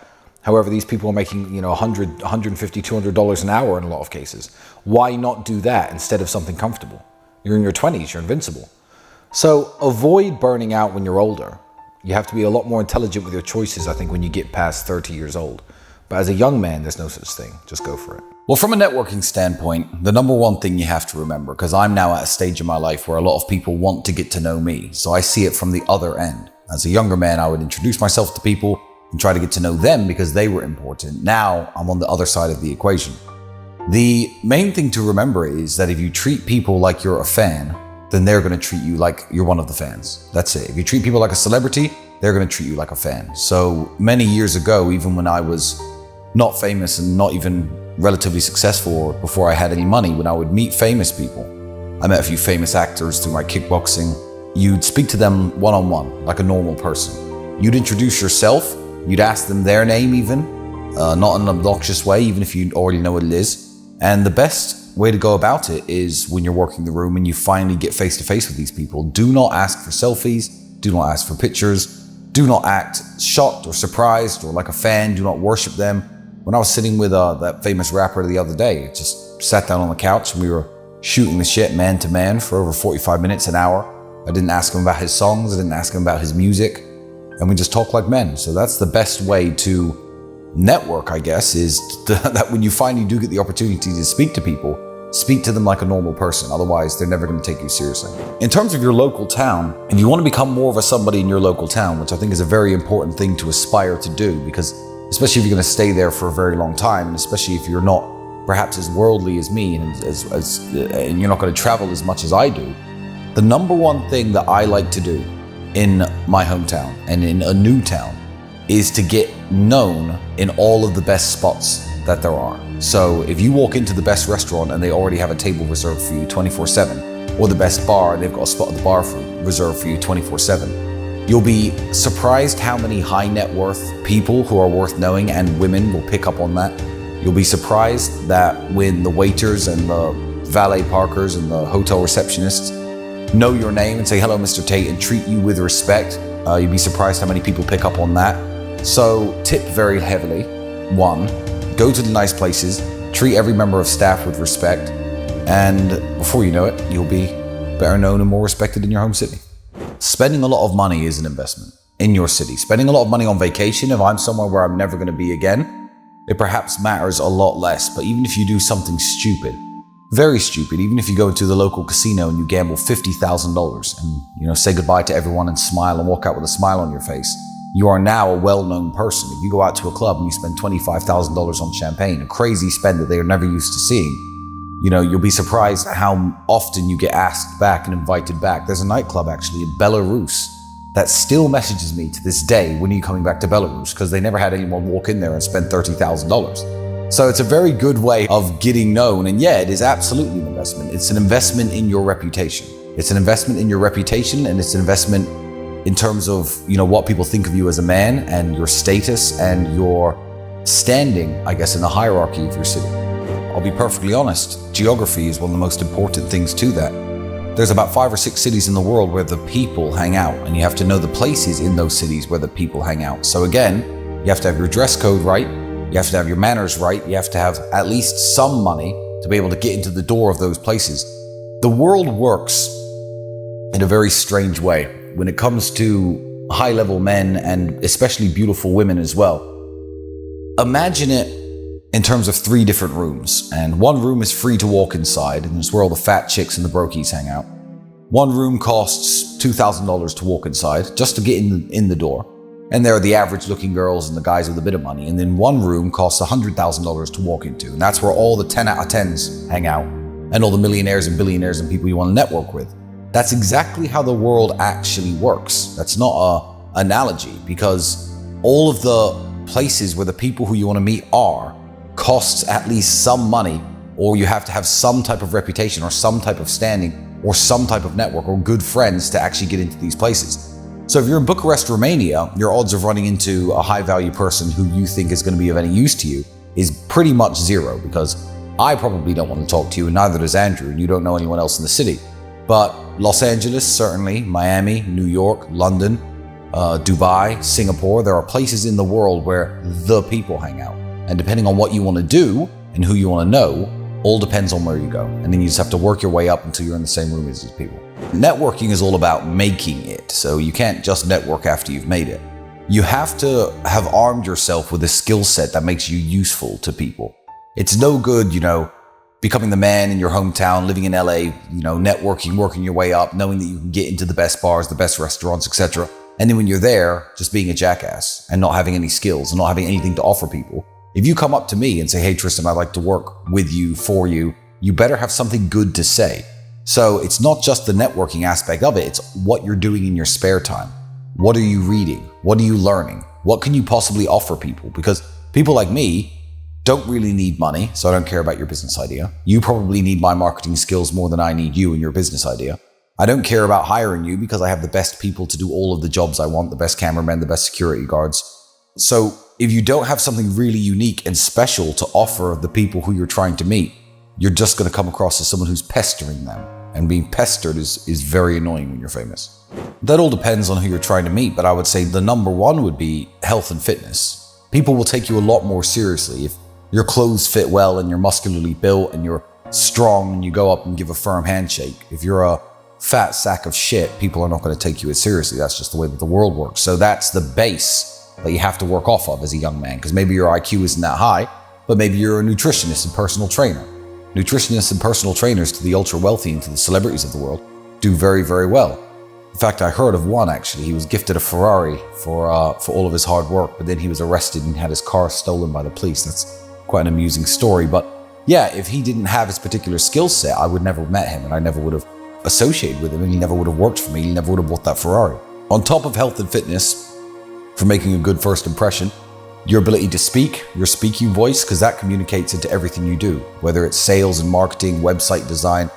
However, these people are making, $100, $150, $200 an hour in a lot of cases. Why not do that instead of something comfortable? You're in your 20s, you're invincible. So avoid burning out when you're older. You have to be a lot more intelligent with your choices, I think, when you get past 30 years old. But as a young man, there's no such thing. Just go for it. Well, from a networking standpoint, the number one thing you have to remember, because I'm now at a stage in my life where a lot of people want to get to know me, so I see it from the other end. As a younger man, I would introduce myself to people and try to get to know them because they were important. Now I'm on the other side of the equation. The main thing to remember is that if you treat people like you're a fan, then they're going to treat you like you're one of the fans. That's it. If you treat people like a celebrity, they're going to treat you like a fan. So many years ago, even when I was not famous and not even relatively successful, or before I had any money, when I would meet famous people, I met a few famous actors through my kickboxing. You'd speak to them one-on-one, like a normal person. You'd introduce yourself. You'd ask them their name even, not in an obnoxious way, even if you already know what it is. And the best way to go about it is when you're working the room and you finally get face to face with these people. Do not ask for selfies. Do not ask for pictures. Do not act shocked or surprised or like a fan. Do not worship them. When I was sitting with that famous rapper the other day, just sat down on the couch and we were shooting the shit man to man for over 45 minutes, an hour. I didn't ask him about his songs. I didn't ask him about his music. And we just talked like men. So that's the best way to network, I guess, is that when you finally do get the opportunity to speak to people, speak to them like a normal person. Otherwise, they're never going to take you seriously. In terms of your local town, if you want to become more of a somebody in your local town, which I think is a very important thing to aspire to do, because especially if you're going to stay there for a very long time, and especially if you're not perhaps as worldly as me and and you're not going to travel as much as I do, the number one thing that I like to do in my hometown and in a new town is to get known in all of the best spots that there are. So if you walk into the best restaurant and they already have a table reserved for you 24/7, or the best bar and they've got a spot at the bar reserved for you 24/7, you'll be surprised how many high net worth people who are worth knowing, and women, will pick up on that. You'll be surprised that when the waiters and the valet parkers and the hotel receptionists know your name and say, "Hello, Mr. Tate," and treat you with respect, you'd be surprised how many people pick up on that. So tip very heavily. 1, go to the nice places, treat every member of staff with respect, and before you know it, you'll be better known and more respected in your home city. Spending a lot of money is an investment. in your city. Spending a lot of money on vacation, if I'm somewhere where I'm never going to be again, it perhaps matters a lot less. But even if you do something stupid, very stupid, even if you go into the local casino and you gamble $50,000 and, say goodbye to everyone and smile and walk out with a smile on your face, you are now a well-known person. If you go out to a club and you spend $25,000 on champagne, a crazy spend that they are never used to seeing, you'll be surprised at how often you get asked back and invited back. There's a nightclub actually in Belarus that still messages me to this day, when are you coming back to Belarus? Because they never had anyone walk in there and spend $30,000. So it's a very good way of getting known. And yeah, it is absolutely an investment. It's an investment in your reputation. It's an investment in your reputation, and it's an investment in terms of, what people think of you as a man and your status and your standing, I guess, in the hierarchy of your city. I'll be perfectly honest, geography is one of the most important things to that. There's about 5 or 6 cities in the world where the people hang out, and you have to know the places in those cities where the people hang out. So again, you have to have your dress code right, you have to have your manners right, you have to have at least some money to be able to get into the door of those places. The world works in a very strange way when it comes to high-level men and especially beautiful women as well. Imagine it in terms of 3 different rooms, and one room is free to walk inside, and it's where all the fat chicks and the brokies hang out. One room costs $2,000 to walk inside, just to get in the door, and there are the average-looking girls and the guys with a bit of money. And then one room costs $100,000 to walk into, and that's where all the 10 out of 10s hang out, and all the millionaires and billionaires and people you want to network with. That's exactly how the world actually works. That's not an analogy, because all of the places where the people who you want to meet are costs at least some money, or you have to have some type of reputation or some type of standing or some type of network or good friends to actually get into these places. So if you're in Bucharest, Romania, your odds of running into a high-value person who you think is going to be of any use to you is pretty much zero, because I probably don't want to talk to you, and neither does Andrew, and you don't know anyone else in the city. But Los Angeles, certainly, Miami, New York, London, Dubai, Singapore, there are places in the world where the people hang out. And depending on what you want to do and who you want to know, all depends on where you go. And then you just have to work your way up until you're in the same room as these people. Networking is all about making it. So you can't just network after you've made it. You have to have armed yourself with a skill set that makes you useful to people. It's no good, becoming the man in your hometown, living in LA, networking, working your way up, knowing that you can get into the best bars, the best restaurants, etc. And then when you're there, just being a jackass and not having any skills and not having anything to offer people. If you come up to me and say, hey, Tristan, I'd like to work with you, for you, you better have something good to say. So it's not just the networking aspect of it, it's what you're doing in your spare time. What are you reading? What are you learning? What can you possibly offer people? Because people like me don't really need money, so I don't care about your business idea. You probably need my marketing skills more than I need you and your business idea. I don't care about hiring you because I have the best people to do all of the jobs I want, the best cameramen, the best security guards. So if you don't have something really unique and special to offer the people who you're trying to meet, you're just going to come across as someone who's pestering them. And being pestered is very annoying when you're famous. That all depends on who you're trying to meet, but I would say the number one would be health and fitness. People will take you a lot more seriously if your clothes fit well and you're muscularly built and you're strong and you go up and give a firm handshake. If you're a fat sack of shit, people are not going to take you as seriously. That's just the way that the world works. So that's the base that you have to work off of as a young man, because maybe your IQ isn't that high, but maybe you're a nutritionist and personal trainer. Nutritionists and personal trainers to the ultra wealthy and to the celebrities of the world do very, very well. In fact, I heard of one actually. He was gifted a Ferrari for all of his hard work, but then he was arrested and had his car stolen by the police. That's quite an amusing story. But yeah, if he didn't have his particular skill set, I would never have met him and I never would have associated with him, and he never would have worked for me. He never would have bought that Ferrari. On top of health and fitness, for making a good first impression, your ability to speak, your speaking voice, because that communicates into everything you do, whether it's sales and marketing, website design,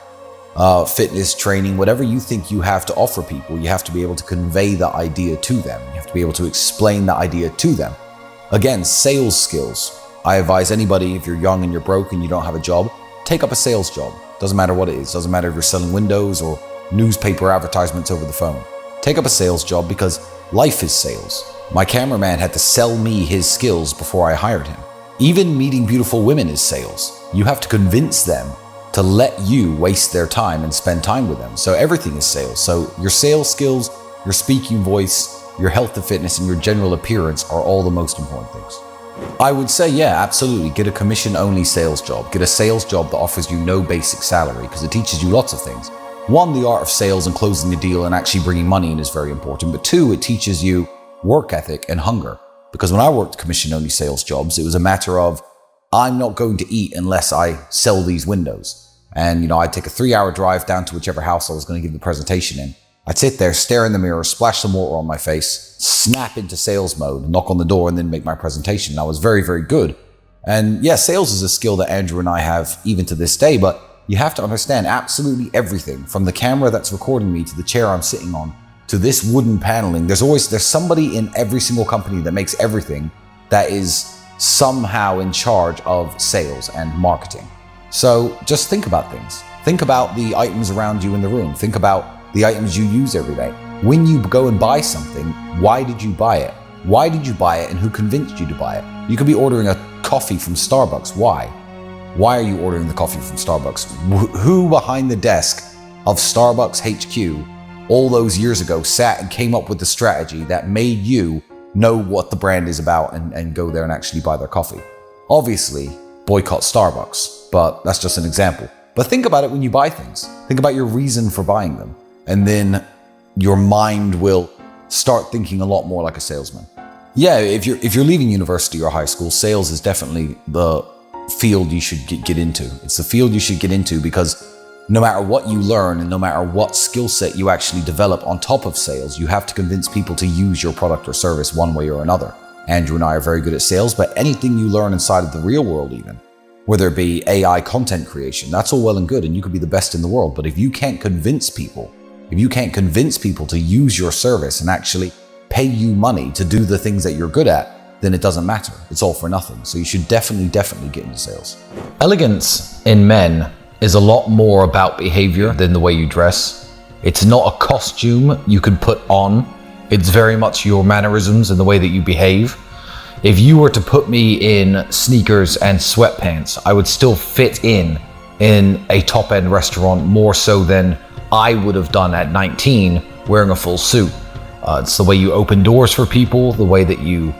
fitness training, whatever you think you have to offer people, you have to be able to convey the idea to them. You have to be able to explain the idea to them. Again, sales skills. I advise anybody, if you're young and you're broke and you don't have a job, take up a sales job. Doesn't matter what it is. Doesn't matter if you're selling windows or newspaper advertisements over the phone. Take up a sales job, because life is sales. My cameraman had to sell me his skills before I hired him. Even meeting beautiful women is sales. You have to convince them to let you waste their time and spend time with them. So everything is sales. So your sales skills, your speaking voice, your health and fitness, and your general appearance are all the most important things. I would say, yeah, absolutely. Get a commission-only sales job. Get a sales job that offers you no basic salary, because it teaches you lots of things. One, the art of sales and closing the deal and actually bringing money in is very important. But two, it teaches you work ethic and hunger. Because when I worked commission-only sales jobs, it was a matter of, I'm not going to eat unless I sell these windows. And, I'd take a 3-hour drive down to whichever house I was going to give the presentation in. I'd sit there, stare in the mirror, splash some water on my face, snap into sales mode, knock on the door, and then make my presentation. I was very, very good. And yeah, sales is a skill that Andrew and I have even to this day, but you have to understand absolutely everything, from the camera that's recording me to the chair I'm sitting on, to this wooden paneling. There's somebody in every single company that makes everything that is somehow in charge of sales and marketing. So just think about things. Think about the items around you in the room. Think about the items you use every day. When you go and buy something, why did you buy it? Why did you buy it, and who convinced you to buy it? You could be ordering a coffee from Starbucks. Why? Why are you ordering the coffee from Starbucks? Who behind the desk of Starbucks HQ all those years ago sat and came up with the strategy that made you know what the brand is about and go there and actually buy their coffee? Obviously, boycott Starbucks, but that's just an example. But think about it when you buy things. Think about your reason for buying them. And then your mind will start thinking a lot more like a salesman. Yeah, if you're leaving university or high school, sales is definitely the field you should get into. It's the field you should get into, because no matter what you learn and no matter what skill set you actually develop on top of sales, you have to convince people to use your product or service one way or another. Andrew and I are very good at sales, but anything you learn inside of the real world, even, whether it be AI content creation, that's all well and good, and you could be the best in the world. But if you can't convince people to use your service and actually pay you money to do the things that you're good at, then it doesn't matter. It's all for nothing. So you should definitely get into sales. Elegance in men is a lot more about behavior than the way you dress. It's not a costume you can put on. It's very much your mannerisms and the way that you behave. If you were to put me in sneakers and sweatpants, I would still fit in a top-end restaurant more so than I would have done at 19 wearing a full suit. It's the way you open doors for people, the way that you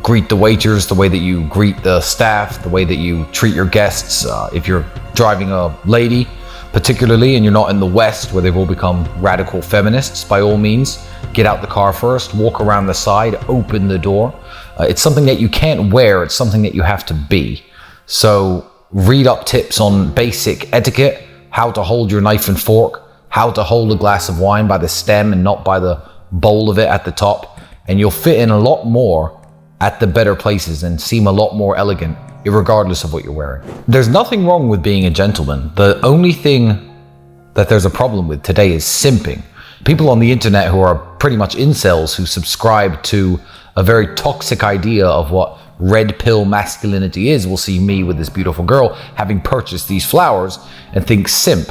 greet the waiters, the way that you greet the staff, the way that you treat your guests. If you're driving a lady, particularly, and you're not in the West where they've all become radical feminists, by all means, get out the car first, walk around the side, open the door. It's something that you can't wear, it's something that you have to be. So read up tips on basic etiquette, how to hold your knife and fork, how to hold a glass of wine by the stem and not by the bowl of it at the top, and you'll fit in a lot more at the better places and seem a lot more elegant, regardless of what you're wearing. There's nothing wrong with being a gentleman. The only thing that there's a problem with today is simping. People on the internet who are pretty much incels, who subscribe to a very toxic idea of what red pill masculinity is, will see me with this beautiful girl having purchased these flowers and think simp.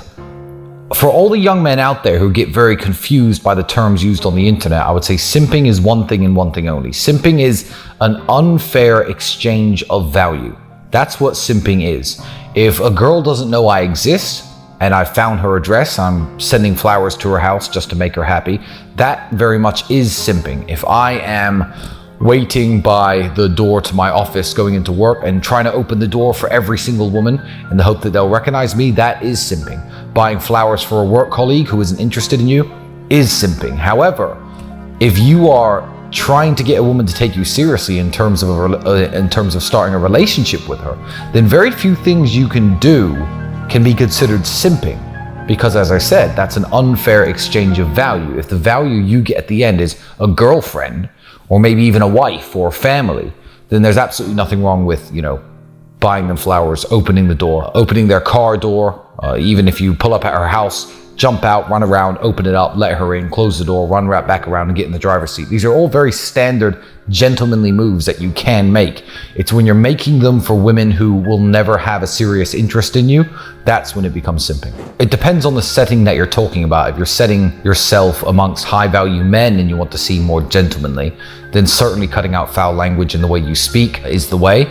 For all the young men out there who get very confused by the terms used on the internet, I would say simping is one thing and one thing only. Simping is an unfair exchange of value. That's what simping is. If a girl doesn't know I exist and I found her address, I'm sending flowers to her house just to make her happy, that very much is simping. If I am waiting by the door to my office going into work and trying to open the door for every single woman in the hope that they'll recognize me, that is simping. Buying flowers for a work colleague who isn't interested in you is simping. However, if you are trying to get a woman to take you seriously in terms of starting a relationship with her, then very few things you can do can be considered simping. Because as I said, that's an unfair exchange of value. If the value you get at the end is a girlfriend, or maybe even a wife or family, then there's absolutely nothing wrong with, buying them flowers, opening the door, opening their car door. Even if you pull up at her house, jump out, run around, open it up, let her in, close the door, run right back around and get in the driver's seat. These are all very standard gentlemanly moves that you can make. It's when you're making them for women who will never have a serious interest in you, that's when it becomes simping. It depends on the setting that you're talking about. If you're setting yourself amongst high value men and you want to seem more gentlemanly, then certainly cutting out foul language in the way you speak is the way.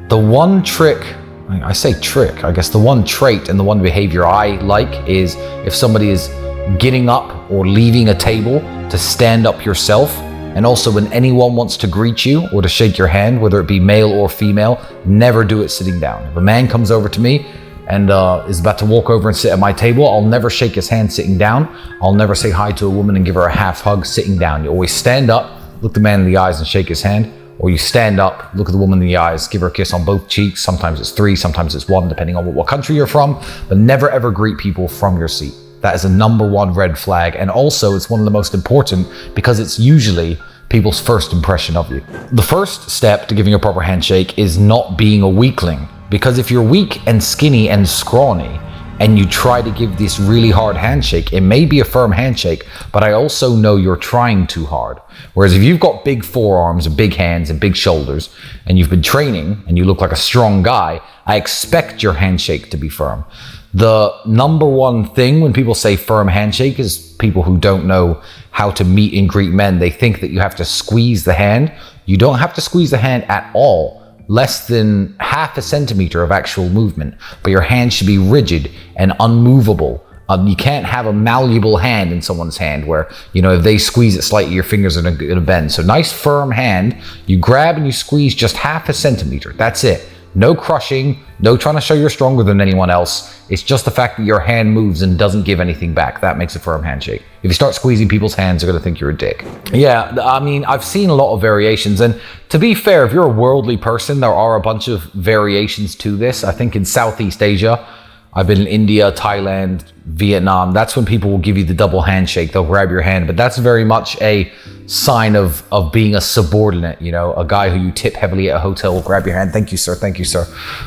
The one trick, I say trick, I guess the one trait and the one behavior I like is if somebody is getting up or leaving a table to stand up yourself, And also, when anyone wants to greet you or to shake your hand, whether it be male or female, never do it sitting down. If a man comes over to me and is about to walk over and sit at my table, I'll never shake his hand sitting down. I'll never say hi to a woman and give her a half hug sitting down. You always stand up, look the man in the eyes and shake his hand, or you stand up, look at the woman in the eyes, give her a kiss on both cheeks. Sometimes it's 3, sometimes it's 1, depending on what country you're from, but never ever greet people from your seat. That is a #1 red flag. And also it's one of the most important because it's usually people's first impression of you. The first step to giving a proper handshake is not being a weakling. Because if you're weak and skinny and scrawny and you try to give this really hard handshake, it may be a firm handshake, but I also know you're trying too hard. Whereas if you've got big forearms and big hands and big shoulders and you've been training and you look like a strong guy, I expect your handshake to be firm. The #1 thing when people say firm handshake is people who don't know how to meet and greet men. They think that you have to squeeze the hand. You don't have to squeeze the hand at all. Less than half a centimeter of actual movement, but your hand should be rigid and unmovable. You can't have a malleable hand in someone's hand where, if they squeeze it slightly, your fingers are gonna bend. So nice firm hand, you grab and you squeeze just half a centimeter. That's it. No crushing, no trying to show you're stronger than anyone else. It's just the fact that your hand moves and doesn't give anything back. That makes a firm handshake. If you start squeezing people's hands, they're gonna think you're a dick. Yeah, I mean, I've seen a lot of variations. And to be fair, if you're a worldly person, there are a bunch of variations to this. I think in Southeast Asia, I've been in India, Thailand, Vietnam. That's when people will give you the double handshake. They'll grab your hand, but that's very much a sign of being a subordinate. A guy who you tip heavily at a hotel will grab your hand. Thank you, sir. Thank you, sir.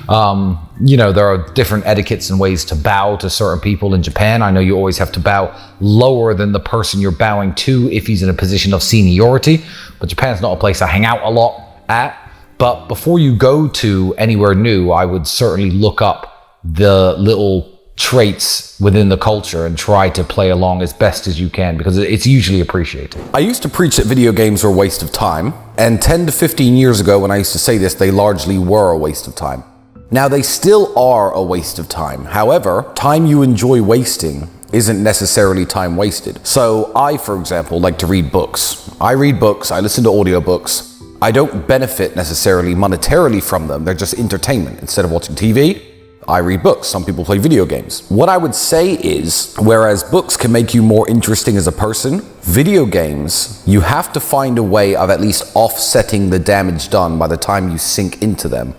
There are different etiquettes and ways to bow to certain people in Japan. I know you always have to bow lower than the person you're bowing to if he's in a position of seniority, but Japan's not a place I hang out a lot at. But before you go to anywhere new, I would certainly look up the little traits within the culture and try to play along as best as you can because it's usually appreciated. I used to preach that video games were a waste of time, and 10 to 15 years ago when I used to say this, they largely were a waste of time. Now they still are a waste of time. However, time you enjoy wasting isn't necessarily time wasted. So I, for example, like to read books. I read books, I listen to audiobooks. I don't benefit necessarily monetarily from them, they're just entertainment. Instead of watching TV, I read books. Some people play video games. What I would say is, whereas books can make you more interesting as a person, video games, you have to find a way of at least offsetting the damage done by the time you sink into them.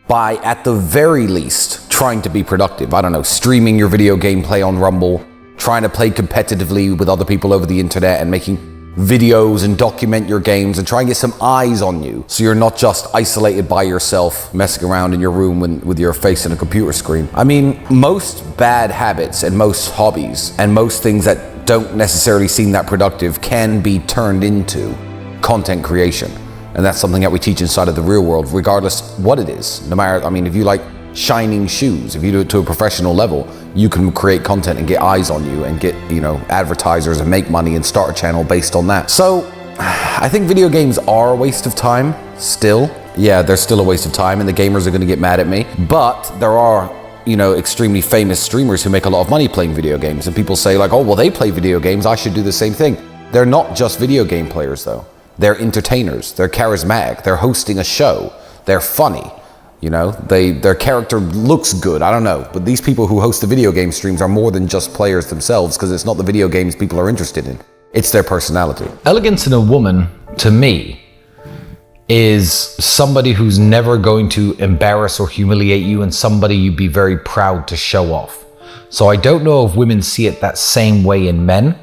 By, at the very least, trying to be productive. I don't know, streaming your video gameplay on Rumble, trying to play competitively with other people over the internet and making videos and document your games and try and get some eyes on you so you're not just isolated by yourself messing around in your room with your face in a computer screen. I mean, most bad habits and most hobbies and most things that don't necessarily seem that productive can be turned into content creation. And that's something that we teach inside of the real world, regardless what it is. No matter, if you like shining shoes, if you do it to a professional level, you can create content and get eyes on you and get, advertisers and make money and start a channel based on that. So I think video games are a waste of time still. Yeah, they're still a waste of time and the gamers are going to get mad at me. But there are, extremely famous streamers who make a lot of money playing video games. And people say like, oh, well, they play video games, I should do the same thing. They're not just video game players though. They're entertainers, they're charismatic, they're hosting a show, they're funny. Their character looks good, I don't know. But these people who host the video game streams are more than just players themselves because it's not the video games people are interested in. It's their personality. Elegance in a woman, to me, is somebody who's never going to embarrass or humiliate you and somebody you'd be very proud to show off. So I don't know if women see it that same way in men,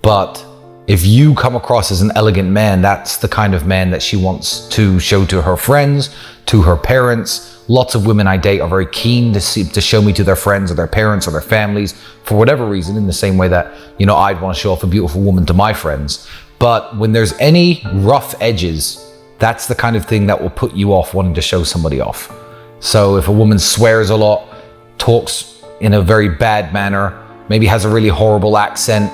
but if you come across as an elegant man, that's the kind of man that she wants to show to her friends, to her parents. Lots of women I date are very keen to show me to their friends or their parents or their families for whatever reason, in the same way that, I'd want to show off a beautiful woman to my friends. But when there's any rough edges, that's the kind of thing that will put you off wanting to show somebody off. So if a woman swears a lot, talks in a very bad manner, maybe has a really horrible accent,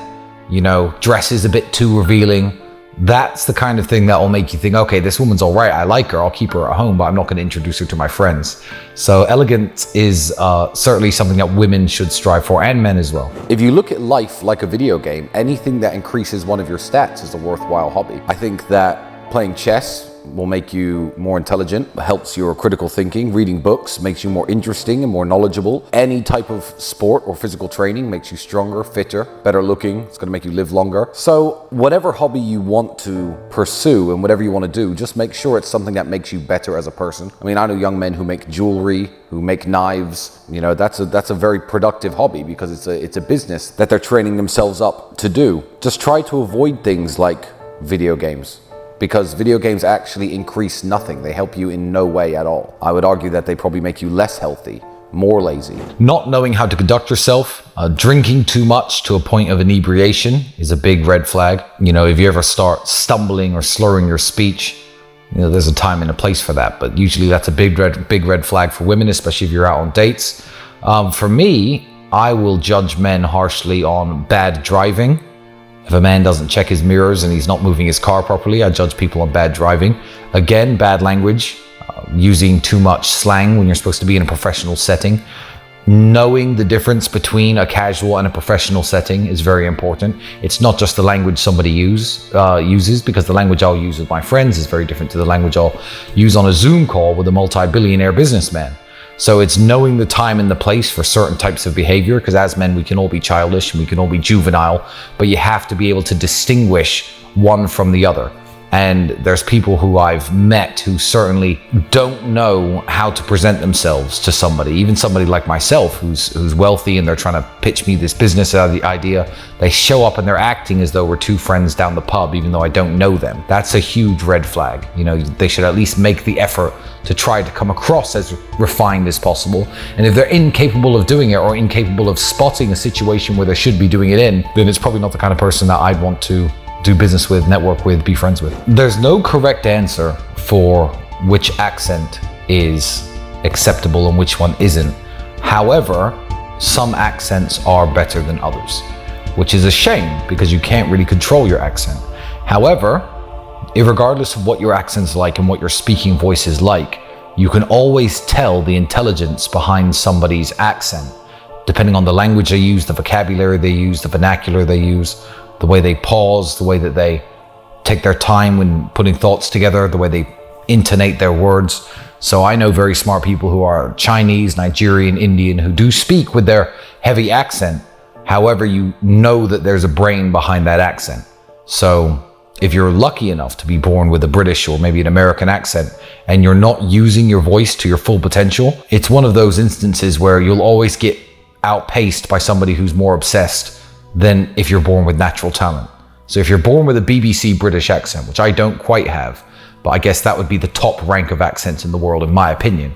dresses a bit too revealing, that's the kind of thing that will make you think, okay, this woman's all right, I like her, I'll keep her at home, but I'm not going to introduce her to my friends. So elegance is certainly something that women should strive for, and men as well. If you look at life like a video game, anything that increases one of your stats is a worthwhile hobby. I think that playing chess will make you more intelligent, helps your critical thinking. Reading books makes you more interesting and more knowledgeable. Any type of sport or physical training makes you stronger, fitter, better looking. It's going to make you live longer. So whatever hobby you want to pursue and whatever you want to do, just make sure it's something that makes you better as a person. I mean, I know young men who make jewelry, who make knives. You know, that's a very productive hobby because it's a business that they're training themselves up to do. Just try to avoid things like video games, because video games actually increase nothing. They help you in no way at all. I would argue that they probably make you less healthy, more lazy. Not knowing how to conduct yourself, drinking too much to a point of inebriation is a big red flag. You know, if you ever start stumbling or slurring your speech, you know, there's a time and a place for that. But usually that's a big red flag for women, especially if you're out on dates. For me, I will judge men harshly on bad driving. If a man doesn't check his mirrors and he's not moving his car properly, I judge people on bad driving. Again, bad language, using too much slang when you're supposed to be in a professional setting. Knowing the difference between a casual and a professional setting is very important. It's not just the language somebody uses, because the language I'll use with my friends is very different to the language I'll use on a Zoom call with a multi-billionaire businessman. So it's knowing the time and the place for certain types of behavior, because as men, we can all be childish and we can all be juvenile, but you have to be able to distinguish one from the other. And there's people who I've met who certainly don't know how to present themselves to somebody, even somebody like myself who's wealthy and they're trying to pitch me this business idea. They show up and they're acting as though we're two friends down the pub, even though I don't know them. That's a huge red flag. You know, they should at least make the effort to try to come across as refined as possible. And if they're incapable of doing it or incapable of spotting a situation where they should be doing it in, then it's probably not the kind of person that I'd want to do business with, network with, be friends with. There's no correct answer for which accent is acceptable and which one isn't. However, some accents are better than others, which is a shame because you can't really control your accent. However, regardless of what your accent's like and what your speaking voice is like, you can always tell the intelligence behind somebody's accent, depending on the language they use, the vocabulary they use, the vernacular they use, the way they pause, the way that they take their time when putting thoughts together, the way they intonate their words. So I know very smart people who are Chinese, Nigerian, Indian, who do speak with their heavy accent. However, you know that there's a brain behind that accent. So if you're lucky enough to be born with a British or maybe an American accent and you're not using your voice to your full potential, it's one of those instances where you'll always get outpaced by somebody who's more obsessed than if you're born with natural talent. So if you're born with a BBC British accent, which I don't quite have, but I guess that would be the top rank of accents in the world, in my opinion.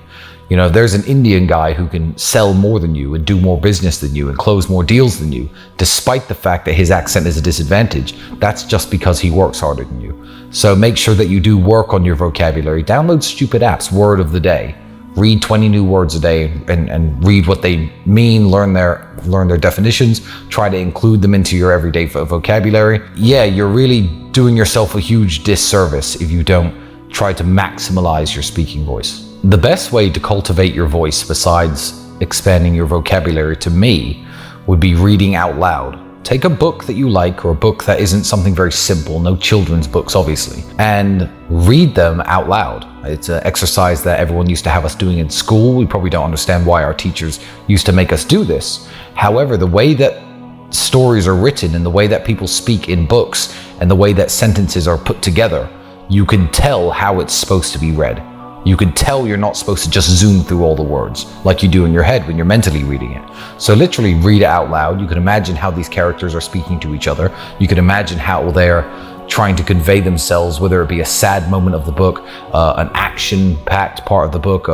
You know, if there's an Indian guy who can sell more than you and do more business than you and close more deals than you, despite the fact that his accent is a disadvantage, that's just because he works harder than you. So make sure that you do work on your vocabulary. Download stupid apps, word of the day. Read 20 new words a day and read what they mean, learn their definitions, try to include them into your everyday vocabulary. Yeah, you're really doing yourself a huge disservice if you don't try to maximize your speaking voice. The best way to cultivate your voice, besides expanding your vocabulary, to me, would be reading out loud. Take a book that you like, or a book that isn't something very simple, no children's books obviously, and read them out loud. It's an exercise that everyone used to have us doing in school. We probably don't understand why our teachers used to make us do this. However, the way that stories are written and the way that people speak in books and the way that sentences are put together, you can tell how it's supposed to be read. You can tell you're not supposed to just zoom through all the words like you do in your head when you're mentally reading it. So literally read it out loud. You can imagine how these characters are speaking to each other. You can imagine how they're trying to convey themselves, whether it be a sad moment of the book, an action-packed part of the book,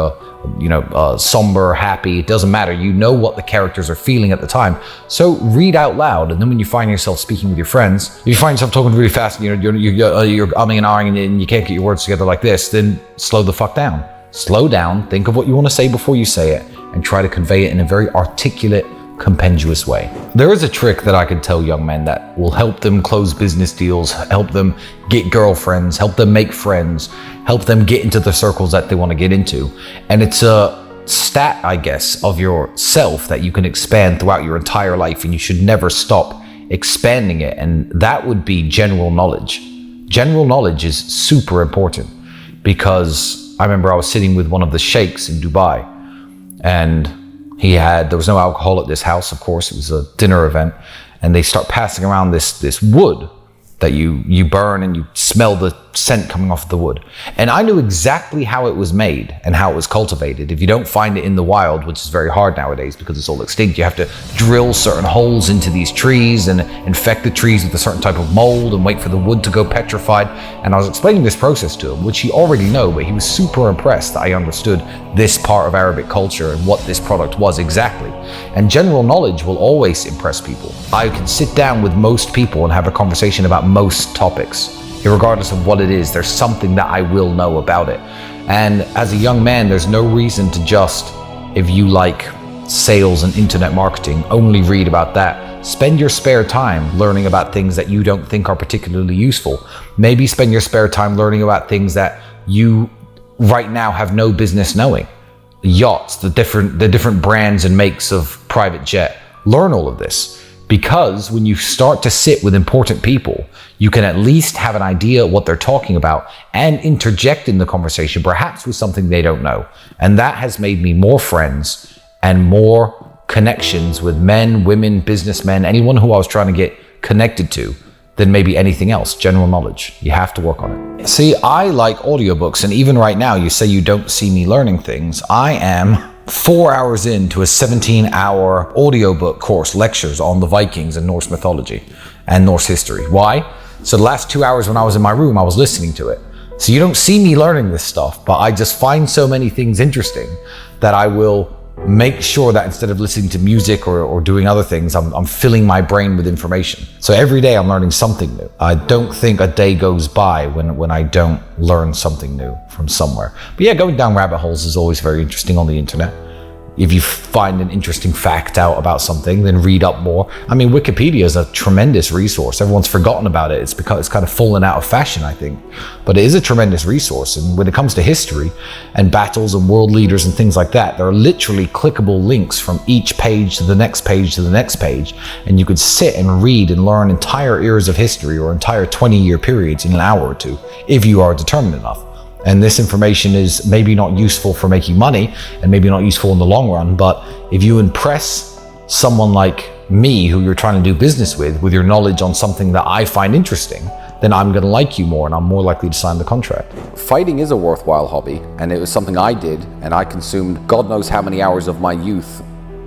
somber, happy, it doesn't matter. You know what the characters are feeling at the time. So read out loud, and then when you find yourself speaking with your friends, if you find yourself talking really fast, you're umming and ahhing and you can't get your words together like this, then slow the fuck down. Slow down, think of what you want to say before you say it, and try to convey it in a very articulate, compendious way. There is a trick that I could tell young men that will help them close business deals, help them get girlfriends, help them make friends, help them get into the circles that they want to get into. And it's a stat, I guess, of yourself that you can expand throughout your entire life, and you should never stop expanding it. And that would be general knowledge. General knowledge is super important, because I remember I was sitting with one of the sheikhs in Dubai, and there was no alcohol at this house, of course, it was a dinner event, and they start passing around this wood that you burn, and you smell the scent coming off the wood. And I knew exactly how it was made and how it was cultivated. If you don't find it in the wild, which is very hard nowadays because it's all extinct, you have to drill certain holes into these trees and infect the trees with a certain type of mold and wait for the wood to go petrified. And I was explaining this process to him, which he already knew, but he was super impressed that I understood this part of Arabic culture and what this product was exactly. And general knowledge will always impress people. I can sit down with most people and have a conversation about most topics. Regardless of what it is, there's something that I will know about it. And as a young man, there's no reason to just, if you like sales and internet marketing, only read about that. Spend your spare time learning about things that you don't think are particularly useful. Maybe spend your spare time learning about things that you right now have no business knowing. Yachts, the different brands and makes of private jet. Learn all of this. Because when you start to sit with important people, you can at least have an idea what they're talking about and interject in the conversation, perhaps with something they don't know. And that has made me more friends and more connections with men, women, businessmen, anyone who I was trying to get connected to than maybe anything else. General knowledge. You have to work on it. See, I like audiobooks, and even right now, you say you don't see me learning things. I am 4 hours into a 17-hour audiobook course, lectures on the Vikings and Norse mythology and Norse history. Why? So the last 2 hours when I was in my room, I was listening to it. So you don't see me learning this stuff, but I just find so many things interesting that I will make sure that instead of listening to music or doing other things, I'm filling my brain with information. So every day I'm learning something new. I don't think a day goes by when I don't learn something new from somewhere. But yeah, going down rabbit holes is always very interesting on the internet. If you find an interesting fact out about something, then read up more. I mean, Wikipedia is a tremendous resource. Everyone's forgotten about it. It's because it's kind of fallen out of fashion, I think. But it is a tremendous resource. And when it comes to history and battles and world leaders and things like that, there are literally clickable links from each page to the next page to the next page. And you could sit and read and learn entire eras of history or entire 20-year periods in an hour or two, if you are determined enough. And this information is maybe not useful for making money and maybe not useful in the long run, but if you impress someone like me who you're trying to do business with your knowledge on something that I find interesting, then I'm going to like you more and I'm more likely to sign the contract. Fighting is a worthwhile hobby, and it was something I did, and I consumed God knows how many hours of my youth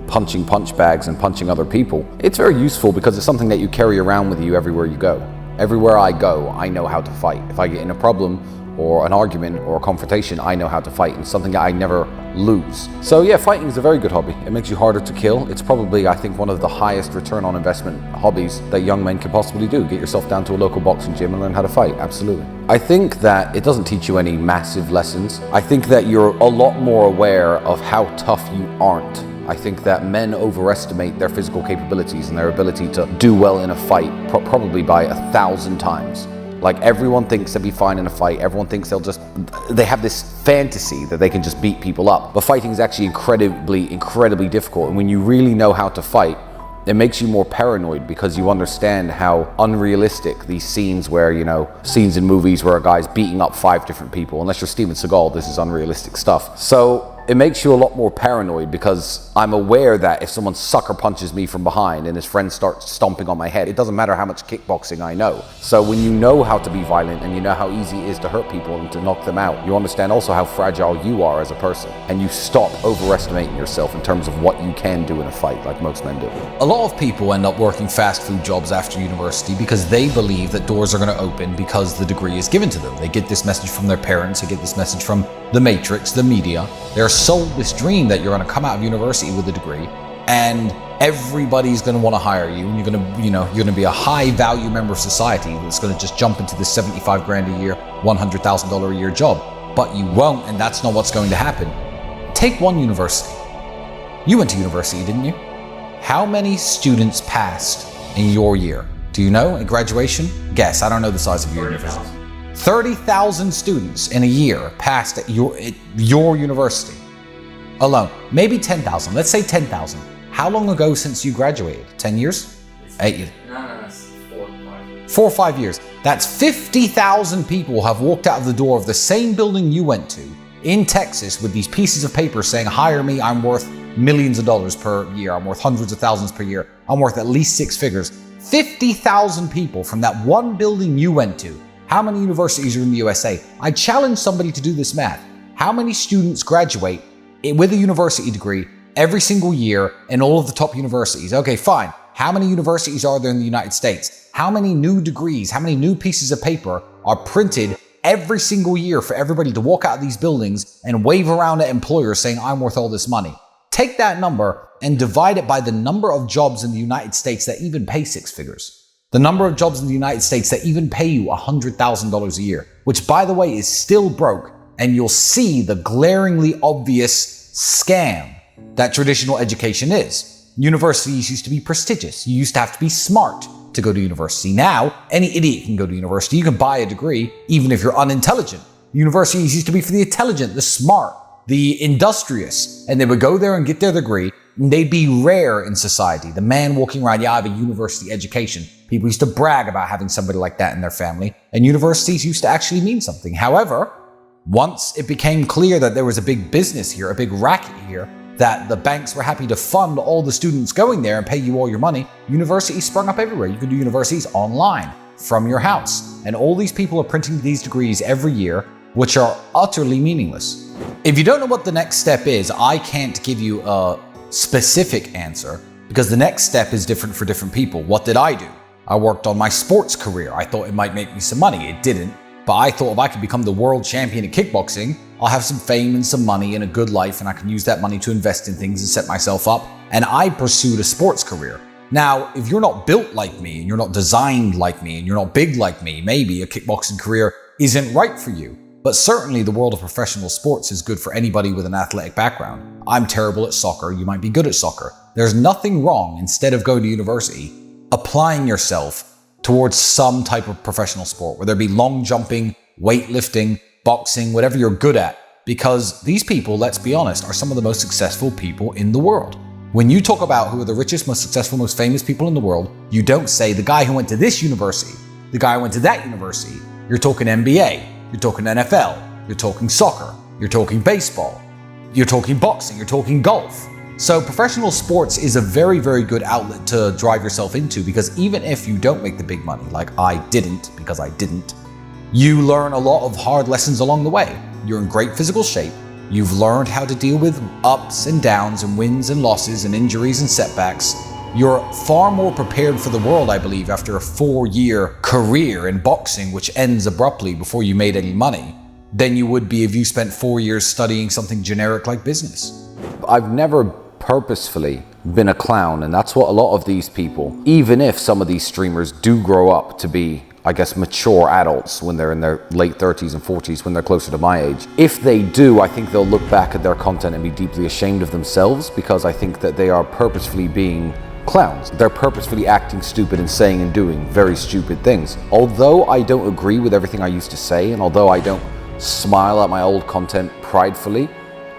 punching punch bags and punching other people. It's very useful because it's something that you carry around with you everywhere you go. Everywhere I go, I know how to fight. If I get in a problem or an argument or a confrontation, I know how to fight, and something that I never lose. So yeah, fighting is a very good hobby. It makes you harder to kill. It's probably, I think, one of the highest return on investment hobbies that young men can possibly do. Get yourself down to a local boxing gym and learn how to fight, absolutely. I think that it doesn't teach you any massive lessons. I think that you're a lot more aware of how tough you aren't. I think that men overestimate their physical capabilities and their ability to do well in a fight, probably by 1,000 times. Like, everyone thinks they'll be fine in a fight. Everyone thinks they have this fantasy that they can just beat people up. But fighting is actually incredibly difficult. And when you really know how to fight, it makes you more paranoid because you understand how unrealistic these scenes where, scenes in movies where a guy's beating up 5 different people. Unless you're Steven Seagal, this is unrealistic stuff. So it makes you a lot more paranoid because I'm aware that if someone sucker punches me from behind and his friend starts stomping on my head, it doesn't matter how much kickboxing I know. So when you know how to be violent and you know how easy it is to hurt people and to knock them out, you understand also how fragile you are as a person. And you stop overestimating yourself in terms of what you can do in a fight, like most men do. A lot of people end up working fast food jobs after university because they believe that doors are going to open because the degree is given to them. They get this message from their parents, they get this message from the Matrix, the media. They're sold this dream that you're going to come out of university with a degree and everybody's going to want to hire you, and you're going to be a high value member of society that's going to just jump into this 75 grand a year, $100,000 a year job. But you won't, and that's not what's going to happen. Take one university. You went to university, didn't you? how many students passed in your year? Do you know at graduation? Guess, I don't know the size of your university. 30,000 students in a year passed at your university alone. Maybe 10,000, let's say 10,000. How long ago since you graduated? 10 years? 8 years? No, it's 4 or 5. 4 or 5 years. That's 50,000 people have walked out of the door of the same building you went to in Texas with these pieces of paper saying, hire me, I'm worth millions of dollars per year, I'm worth hundreds of thousands per year, I'm worth at least 6 figures. 50,000 people from that one building you went to. How many universities are in the USA? I challenge somebody to do this math. How many students graduate with a university degree every single year in all of the top universities? Okay, fine. How many universities are there in the United States? How many new degrees, how many new pieces of paper are printed every single year for everybody to walk out of these buildings and wave around at employers saying, I'm worth all this money? Take that number and divide it by the number of jobs in the United States that even pay 6 figures. The number of jobs in the United States that even pay you $100,000 a year, which by the way is still broke, and you'll see the glaringly obvious scam that traditional education is. Universities used to be prestigious. You used to have to be smart to go to university. Now, any idiot can go to university. You can buy a degree, even if you're unintelligent. Universities used to be for the intelligent, the smart, the industrious, and they would go there and get their degree, and they'd be rare in society. The man walking around, yeah, I have a university education. People used to brag about having somebody like that in their family, and universities used to actually mean something. However, once it became clear that there was a big business here, a big racket here, that the banks were happy to fund all the students going there and pay you all your money, universities sprung up everywhere. You could do universities online from your house. And all these people are printing these degrees every year, which are utterly meaningless. If you don't know what the next step is, I can't give you a specific answer because the next step is different for different people. What did I do? I worked on my sports career. I thought it might make me some money. It didn't. But I thought if I could become the world champion at kickboxing, I'll have some fame and some money and a good life, and I can use that money to invest in things and set myself up. And I pursued a sports career. Now, if you're not built like me, and you're not designed like me, and you're not big like me, maybe a kickboxing career isn't right for you. But certainly the world of professional sports is good for anybody with an athletic background. I'm terrible at soccer, you might be good at soccer. There's nothing wrong, instead of going to university, applying yourself towards some type of professional sport, whether it be long jumping, weightlifting, boxing, whatever you're good at. Because these people, let's be honest, are some of the most successful people in the world. When you talk about who are the richest, most successful, most famous people in the world, you don't say the guy who went to this university, the guy who went to that university. You're talking NBA, you're talking NFL, you're talking soccer, you're talking baseball, you're talking boxing, you're talking golf. So professional sports is a very, very good outlet to drive yourself into, because even if you don't make the big money, like I didn't, because I didn't, you learn a lot of hard lessons along the way. You're in great physical shape. You've learned how to deal with ups and downs and wins and losses and injuries and setbacks. You're far more prepared for the world, I believe, after a 4-year career in boxing, which ends abruptly before you made any money, than you would be if you spent 4 years studying something generic like business. I've never purposefully been a clown, and that's what a lot of these people, even if some of these streamers do grow up to be, I guess, mature adults when they're in their late 30s and 40s, when they're closer to my age. If they do, I think they'll look back at their content and be deeply ashamed of themselves, because I think that they are purposefully being clowns. They're purposefully acting stupid and saying and doing very stupid things. Although I don't agree with everything I used to say, and although I don't smile at my old content pridefully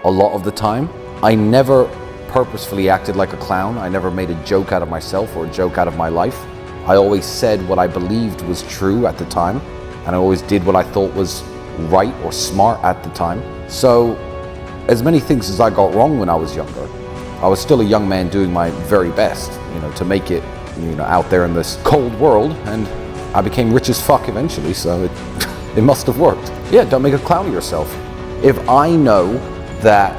a lot of the time, I never purposefully acted like a clown. I never made a joke out of myself or a joke out of my life. I always said what I believed was true at the time, and I always did what I thought was right or smart at the time. So, as many things as I got wrong when I was younger, I was still a young man doing my very best, to make it, out there in this cold world, and I became rich as fuck eventually, so it must have worked. Yeah, don't make a clown of yourself. If I know that,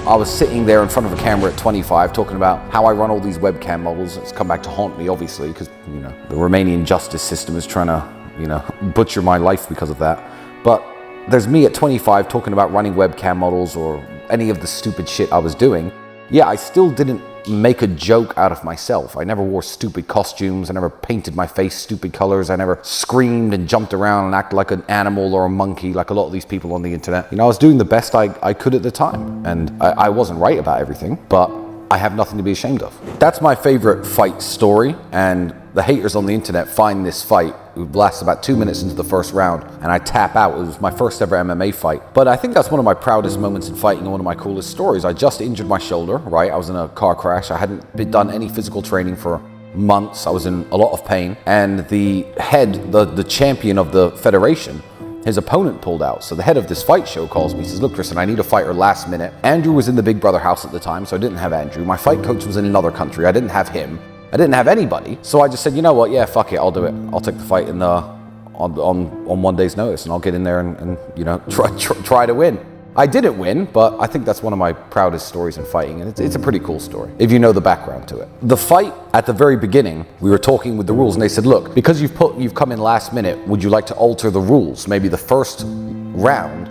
I was sitting there in front of a camera at 25 talking about how I run all these webcam models. It's come back to haunt me, obviously, because, the Romanian justice system is trying to, butcher my life because of that. But there's me at 25 talking about running webcam models or any of the stupid shit I was doing. Yeah, I still didn't make a joke out of myself. I never wore stupid costumes. I never painted my face stupid colors. I never screamed and jumped around and acted like an animal or a monkey like a lot of these people on the internet. I was doing the best I could at the time. And I wasn't right about everything, but I have nothing to be ashamed of. That's my favorite fight story, and the haters on the internet find this fight, it lasts about 2 minutes into the first round, and I tap out. It was my first ever MMA fight. But I think that's one of my proudest moments in fighting and one of my coolest stories. I just injured my shoulder, right? I was in a car crash. I hadn't done any physical training for months. I was in a lot of pain, and the head, the champion of the federation, his opponent pulled out. So the head of this fight show calls me, says, look, Tristan, I need a fighter last minute. Andrew was in the Big Brother house at the time, so I didn't have Andrew. My fight coach was in another country. I didn't have him. I didn't have anybody. So I just said, you know what? Yeah, fuck it. I'll do it. I'll take the fight on 1 day's notice, and I'll get in there and you know, try to win. I didn't win, but I think that's one of my proudest stories in fighting, and it's a pretty cool story, if you know the background to it. The fight, at the very beginning, we were talking with the rules, and they said, look, because you've come in last minute, would you like to alter the rules? Maybe the first round,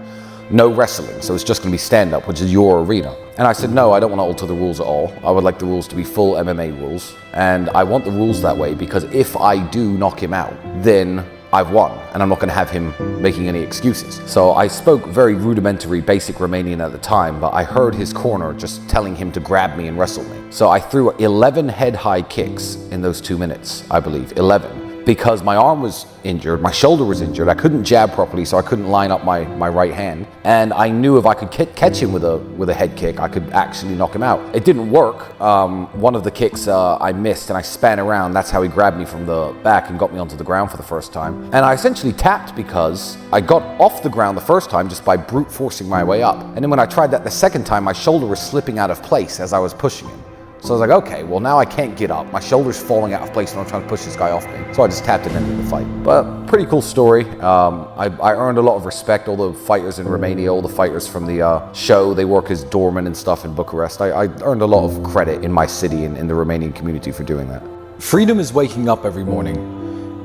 no wrestling, so it's just gonna be stand-up, which is your arena. And I said, no, I don't wanna alter the rules at all. I would like the rules to be full MMA rules, and I want the rules that way because if I do knock him out, then I've won, and I'm not going to have him making any excuses. So I spoke very rudimentary, basic Romanian at the time, but I heard his corner just telling him to grab me and wrestle me. So I threw 11 head-high kicks in those 2 minutes, I believe, 11. Because my arm was injured, my shoulder was injured, I couldn't jab properly, so I couldn't line up my right hand. And I knew if I could catch him with a head kick, I could actually knock him out. It didn't work. One of the kicks I missed, and I span around. That's how he grabbed me from the back and got me onto the ground for the first time. And I essentially tapped because I got off the ground the first time just by brute forcing my way up. And then when I tried that the second time, my shoulder was slipping out of place as I was pushing him. So I was like, okay, well now I can't get up. My shoulder's falling out of place when I'm trying to push this guy off me. So I just tapped it into the fight. But pretty cool story. I earned a lot of respect. All the fighters in Romania, all the fighters from the show, they work as doormen and stuff in Bucharest. I earned a lot of credit in my city and in the Romanian community for doing that. Freedom is waking up every morning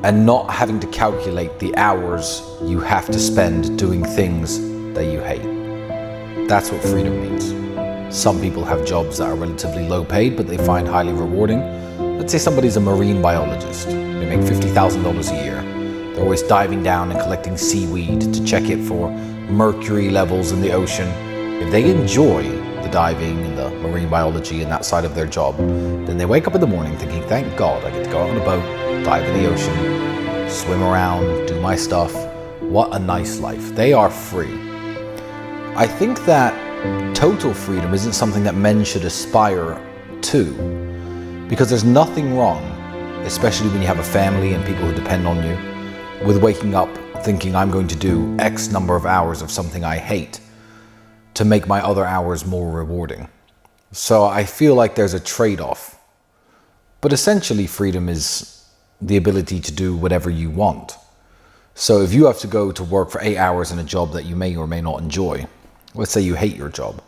and not having to calculate the hours you have to spend doing things that you hate. That's what freedom means. Some people have jobs that are relatively low paid, but they find highly rewarding. Let's say somebody's a marine biologist. They make $50,000 a year. They're always diving down and collecting seaweed to check it for mercury levels in the ocean. If they enjoy the diving and the marine biology and that side of their job, then they wake up in the morning thinking, thank God I get to go out on a boat, dive in the ocean, swim around, do my stuff. What a nice life. They are free. I think that total freedom isn't something that men should aspire to, because there's nothing wrong, especially when you have a family and people who depend on you, with waking up thinking I'm going to do X number of hours of something I hate to make my other hours more rewarding. So I feel like there's a trade-off. But essentially freedom is the ability to do whatever you want. So if you have to go to work for 8 hours in a job that you may or may not enjoy, let's say you hate your job,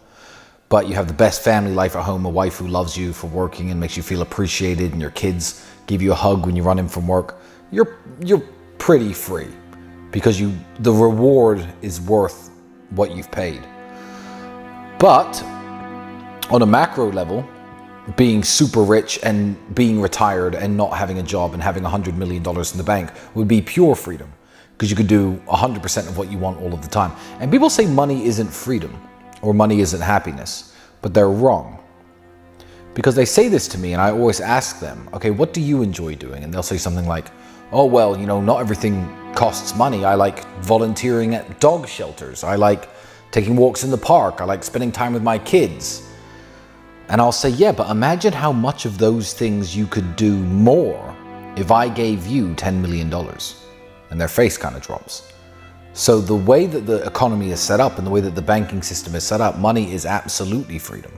but you have the best family life at home, a wife who loves you for working and makes you feel appreciated, and your kids give you a hug when you run in from work, you're pretty free because the reward is worth what you've paid. But on a macro level, being super rich and being retired and not having a job and having $100 million in the bank would be pure freedom, because you could do 100% of what you want all of the time. And people say money isn't freedom or money isn't happiness, but they're wrong. Because they say this to me and I always ask them, okay, what do you enjoy doing? And they'll say something like, oh, well, you know, not everything costs money. I like volunteering at dog shelters. I like taking walks in the park. I like spending time with my kids. And I'll say, yeah, but imagine how much of those things you could do more if I gave you $10 million. And their face kind of drops. So the way that the economy is set up and the way that the banking system is set up, money is absolutely freedom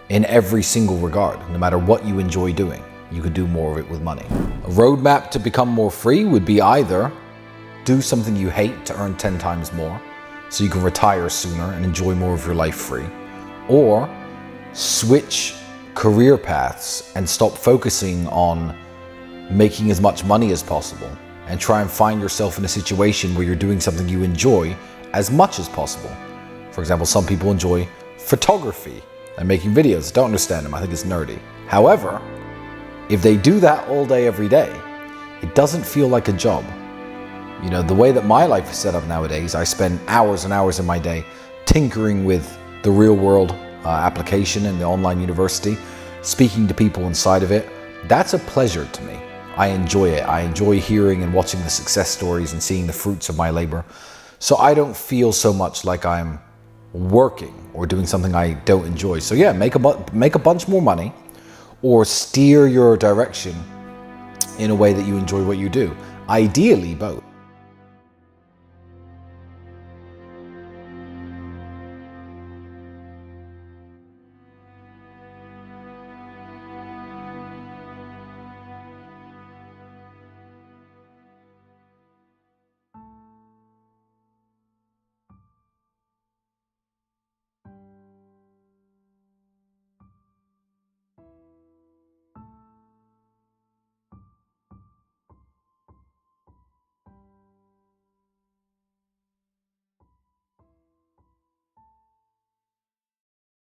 in every single regard. No matter what you enjoy doing, you could do more of it with money. A roadmap to become more free would be either do something you hate to earn 10 times more so you can retire sooner and enjoy more of your life free, or switch career paths and stop focusing on making as much money as possible and try and find yourself in a situation where you're doing something you enjoy as much as possible. For example, some people enjoy photography and making videos. Don't understand them, I think it's nerdy. However, if they do that all day, every day, it doesn't feel like a job. You know, the way that my life is set up nowadays, I spend hours and hours in my day tinkering with the real world application and the online university. speaking to people inside of it, that's a pleasure to me. I enjoy it. I enjoy hearing and watching the success stories and seeing the fruits of my labor. So I don't feel so much like I'm working or doing something I don't enjoy. So yeah, make a bunch more money, or steer your direction in a way that you enjoy what you do. Ideally, both.